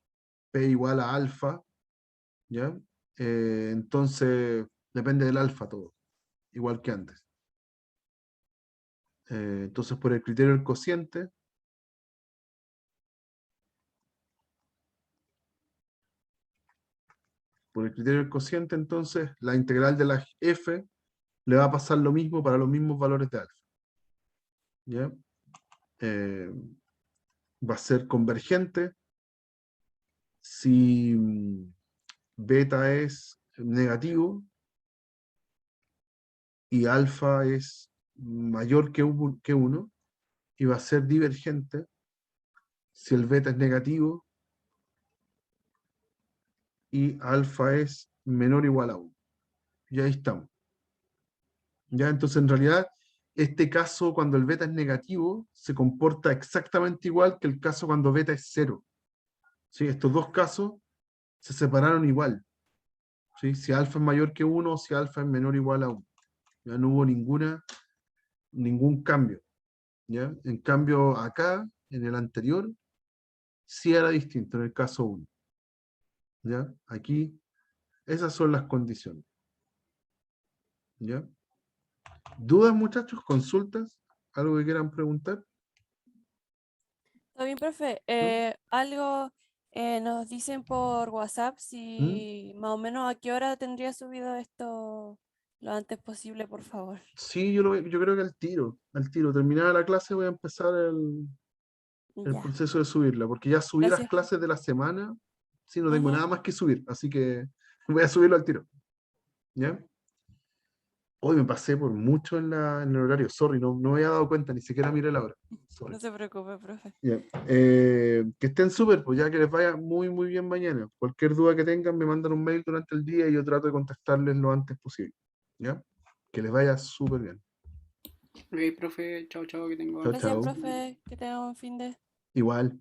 Speaker 1: igual a alfa, ¿ya? entonces depende del alfa todo, igual que antes. Entonces, por el criterio del cociente, entonces, la integral de la f le va a pasar lo mismo para los mismos valores de alfa. ¿Ya? Va a ser convergente si beta es negativo y alfa es mayor que 1, y va a ser divergente si el beta es negativo y alfa es menor o igual a 1. Y ahí estamos. ¿Ya? Entonces, en realidad, este caso, cuando el beta es negativo, se comporta exactamente igual que el caso cuando beta es 0. ¿Sí? Estos dos casos se separaron igual. ¿Sí? Si alfa es mayor que 1 o si alfa es menor o igual a 1. Ya no hubo ningún cambio. ¿Ya? En cambio, acá, en el anterior, sí era distinto, en el caso 1. ¿Ya? Aquí, esas son las condiciones. ¿Ya? ¿Dudas, muchachos? ¿Consultas? ¿Algo que quieran preguntar?
Speaker 2: ¿Todo bien, profe?
Speaker 1: ¿No?
Speaker 2: Algo nos dicen por WhatsApp
Speaker 1: ¿Mm?
Speaker 2: si más o menos a qué hora tendría subido esto lo antes posible, por favor.
Speaker 1: Sí, yo creo que al tiro. Terminada la clase voy a empezar el
Speaker 2: Ya,
Speaker 1: proceso de subirla, porque ya subí las
Speaker 2: gracias,
Speaker 1: clases
Speaker 2: profe.
Speaker 1: de la semana, sí, no tengo
Speaker 2: Ujú.
Speaker 1: nada más que subir, así que voy a subirlo al tiro. ¿Ya? Hoy me pasé por mucho en el horario, sorry, no me había dado cuenta, ni siquiera miré la hora. Sorry.
Speaker 2: No se preocupe, profe.
Speaker 1: Ya. Que estén súper, pues ya que les vaya muy, muy bien mañana. Cualquier duda que tengan, me mandan un mail durante el día y yo trato de contestarles lo antes posible. ¿Ya? Que les vaya súper bien.
Speaker 3: Ok, profe, chao, chao, que tenga
Speaker 1: Chao,
Speaker 3: buena
Speaker 2: Gracias,
Speaker 1: chao.
Speaker 3: tarde.
Speaker 2: profe. Que tenga un fin de...
Speaker 1: Igual.